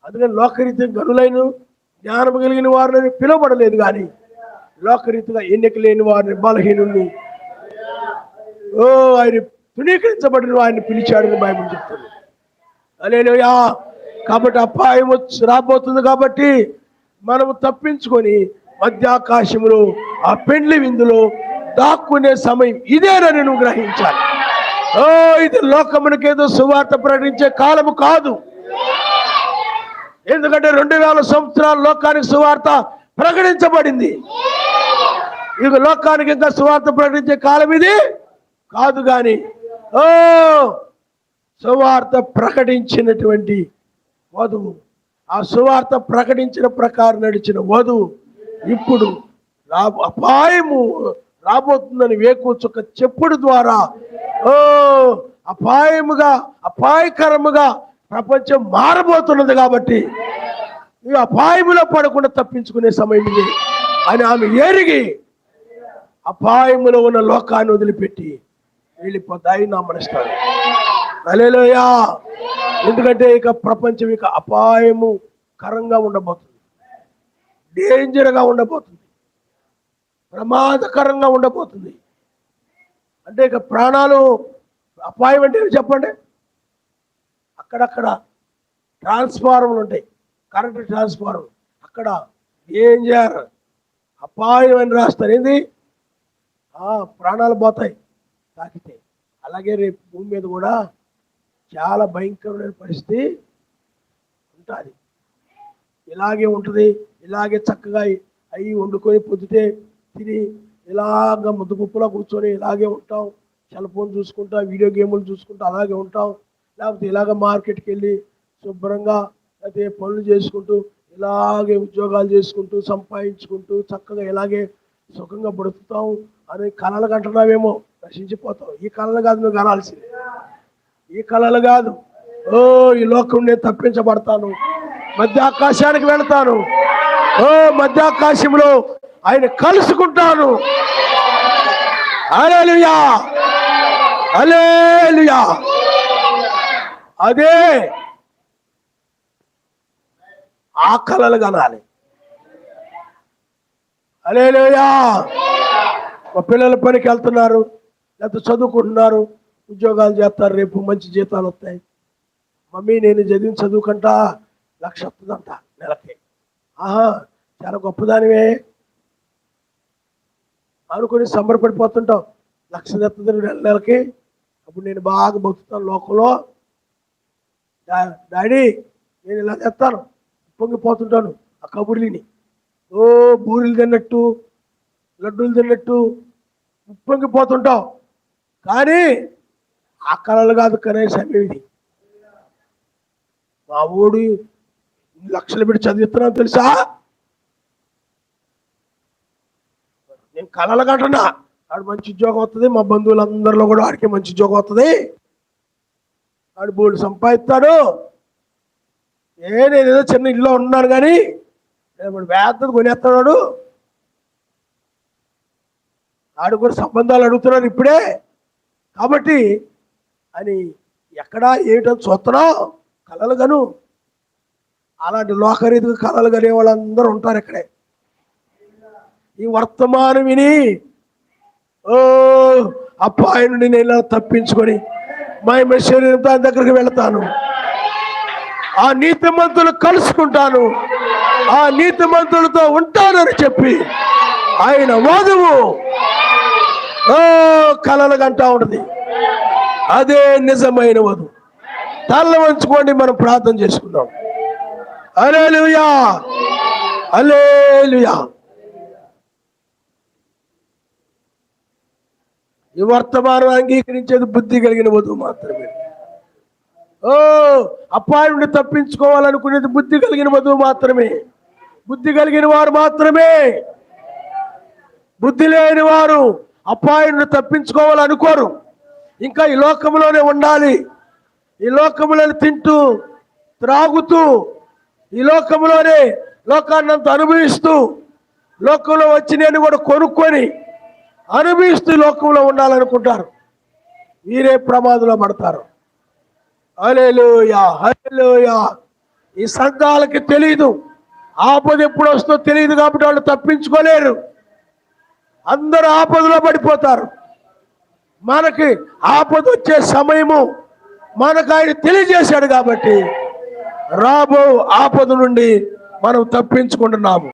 అందుకని లోకరీతిగా గనులైన జ్ఞానం కలిగిన వారిని పిలువబడలేదు, కానీ లోకరీతిగా ఎన్నిక లేని వారిని, బలహీనుల్ని, ఆయన తృణీకరించబడిన ఆయన్ని పిలిచాడని బైబిల్ చెప్తుంది. హల్లెలూయా! కాబట్టి అపాయం రాబోతుంది. కాబట్టి మనము తప్పించుకొని మధ్యాకాశంలో ఆ పెండ్లి విందులో దాక్కునే సమయం ఇదేనని నువ్వు గ్రహించాలి. ఇది లోకమునికేదో సువార్త ప్రకటించే కాలము కాదు. ఎందుకంటే 2000 సంవత్సరాల లోకానికి సువార్త ప్రకటించబడింది. ఇక లోకానికి ఇంకా సువార్త ప్రకటించే కాలం ఇది కాదు. కానీ సువార్త ప్రకటించినటువంటి వధువు, ఆ సువార్త ప్రకటించిన ప్రకారం నడిచిన వధువు ఇప్పుడు అపాయము రాబోతుందని వేకూచుక చెప్పుడు ద్వారా అపాయకరముగా ప్రపంచం మారబోతున్నది. కాబట్టి ఈ అపాయములో పడకుండా తప్పించుకునే సమయం ఇది అని ఆమె ఎరిగి అపాయములో ఉన్న లోకాన్ని వదిలిపెట్టి వెళ్ళిపోతాయి నా మనస్తాడు. హల్లెలూయా! ఎందుకంటే ఇక ప్రపంచం ఇక అపాయము కరంగా ఉండబోతుంది, డేంజర్గా ఉండబోతుంది, ప్రమాదకరంగా ఉండబోతుంది. అంటే ఇక ప్రాణాలు అపాయం అంటే చెప్పండి. అక్కడక్కడ ట్రాన్స్ఫార్మర్లు ఉంటాయి, కరెంటు ట్రాన్స్ఫార్మర్, అక్కడ ఏం చేయాలి అపాయం అని రాస్తారు. ఏంది ప్రాణాలు పోతాయి తాకితే. అలాగే రేపు భూమి మీద కూడా చాలా భయంకరమైన పరిస్థితి ఉంటుంది. ఇలాగే ఉంటుంది. ఇలాగే చక్కగా అవి వండుకొని పొద్దుటే తిని ఇలాగ ముద్దుగుప్పులా కూర్చొని ఇలాగే ఉంటాం. సెల్ ఫోన్ చూసుకుంటా, వీడియో గేములు చూసుకుంటా అలాగే ఉంటాం. లేకపోతే ఇలాగ మార్కెట్కి వెళ్ళి శుభ్రంగా అయితే పనులు చేసుకుంటూ ఇలాగే ఉద్యోగాలు చేసుకుంటూ సంపాదించుకుంటూ చక్కగా ఇలాగే సుఖంగా బ్రతుకుతాం అని కళలు కంటున్నావేమో, నశించిపోతావు. ఈ కళలు కాదు నువ్వు కనాల్సింది, ఈ కళలు కాదు. ఈ లోకం నేను తప్పించబడతాను, మధ్య ఆకాశానికి వెళతాను, మధ్యాకాశంలో ఆయన కలుసుకుంటాను. హల్లెలూయా, హల్లెలూయా. అదే ఆ కళలు కనాలి. హల్లెలూయా. మా పిల్లల పనికి వెళ్తున్నారు, లేకపోతే చదువుకుంటున్నారు, ఉద్యోగాలు చేస్తారు, రేపు మంచి జీతాలు వస్తాయి. మమ్మీ నేను చదివిన చదువుకంట 1,00,000 వస్తుందంట నెలకి. చాలా గొప్పదానివే అనుకుని సంబరపడిపోతుంటాం. 1,00,000 వస్తుంది నెలకి, అప్పుడు నేను బాగా బతుకుతాను లోకంలో. డాడీ నేను ఇలా చేస్తాను, పొంగిపోతుంటాను. ఆ కబుర్లిని బూరెలు తిన్నట్టు లడ్డూలు తిన్నట్టు పొంగిపోతుంటావు. కానీ ఆ కళలు కాదు కనే సమయం ఇది. మా ఊడు 1,00,000 పెట్టి చదివిస్తున్నాను తెలుసా. నేను కళలు కంటున్నా ఆడు మంచి ఉద్యోగం వస్తుంది, మా బంధువులందరిలో కూడా ఆడికి మంచి ఉద్యోగం వస్తుంది, ఆడు బోర్డు సంపాదిస్తాడు. నేను ఏదో చిన్న ఇల్లు ఉన్నాను కానీ వేద్దది కొనేస్తున్నాడు. ఆడు కూడా సంబంధాలు అడుగుతున్నారు ఇప్పుడే కాబట్టి అని ఎక్కడా ఏమిటని చూస్తున్నావు. కళలు గను అలాంటి లోకరీతిగా కళలు కనే వాళ్ళందరూ ఉంటారు ఇక్కడే. ఈ వర్తమానం విని అప్పాయి నుండి నేను తప్పించుకొని మహిమ శరీరంతో ఆయన దగ్గరికి వెళతాను, ఆ నీతిమంతులు కలుసుకుంటాను, ఆ నీతిమంతులతో ఉంటానని చెప్పి ఆయన వధువు కలలు గంటా ఉంటుంది. అదే నిజమైన వధువు. తల్ల వంచుకోండి, మనం ప్రార్థన చేసుకుందాం. హల్లెలూయా, హల్లెలూయా. ఈ వర్తమానం అంగీకరించేది బుద్ధి కలిగిన వధువు మాత్రమే. అప్పాయి నుండి తప్పించుకోవాలనుకునేది బుద్ధి కలిగిన వధువు మాత్రమే. బుద్ధి కలిగిన వారు మాత్రమే. బుద్ధి లేని వారు అప్పాయి నుండి తప్పించుకోవాలనుకోరు. ఇంకా ఈ లోకంలోనే ఉండాలి, ఈ లోకంలోనే తింటూ త్రాగుతూ ఈ లోకంలోనే లోకాన్నంత అనుభవిస్తూ లోకంలో వచ్చి నేను కూడా కొనుక్కొని అనుభవిస్తూ లోకంలో ఉండాలనుకుంటారు. వీరే ప్రమాదంలో పడతారు. హల్లెలూయా, హల్లెలూయా. ఈ సంఘాలకి తెలియదు ఆపద ఎప్పుడు వస్తుందో తెలియదు కాబట్టి వాళ్ళు తప్పించుకోలేరు. అందరూ ఆపదలో పడిపోతారు. మనకి ఆపద వచ్చే సమయము మనకు ఆయన తెలియజేశాడు కాబట్టి రాబో ఆపద నుండి మనం తప్పించుకుంటున్నాము.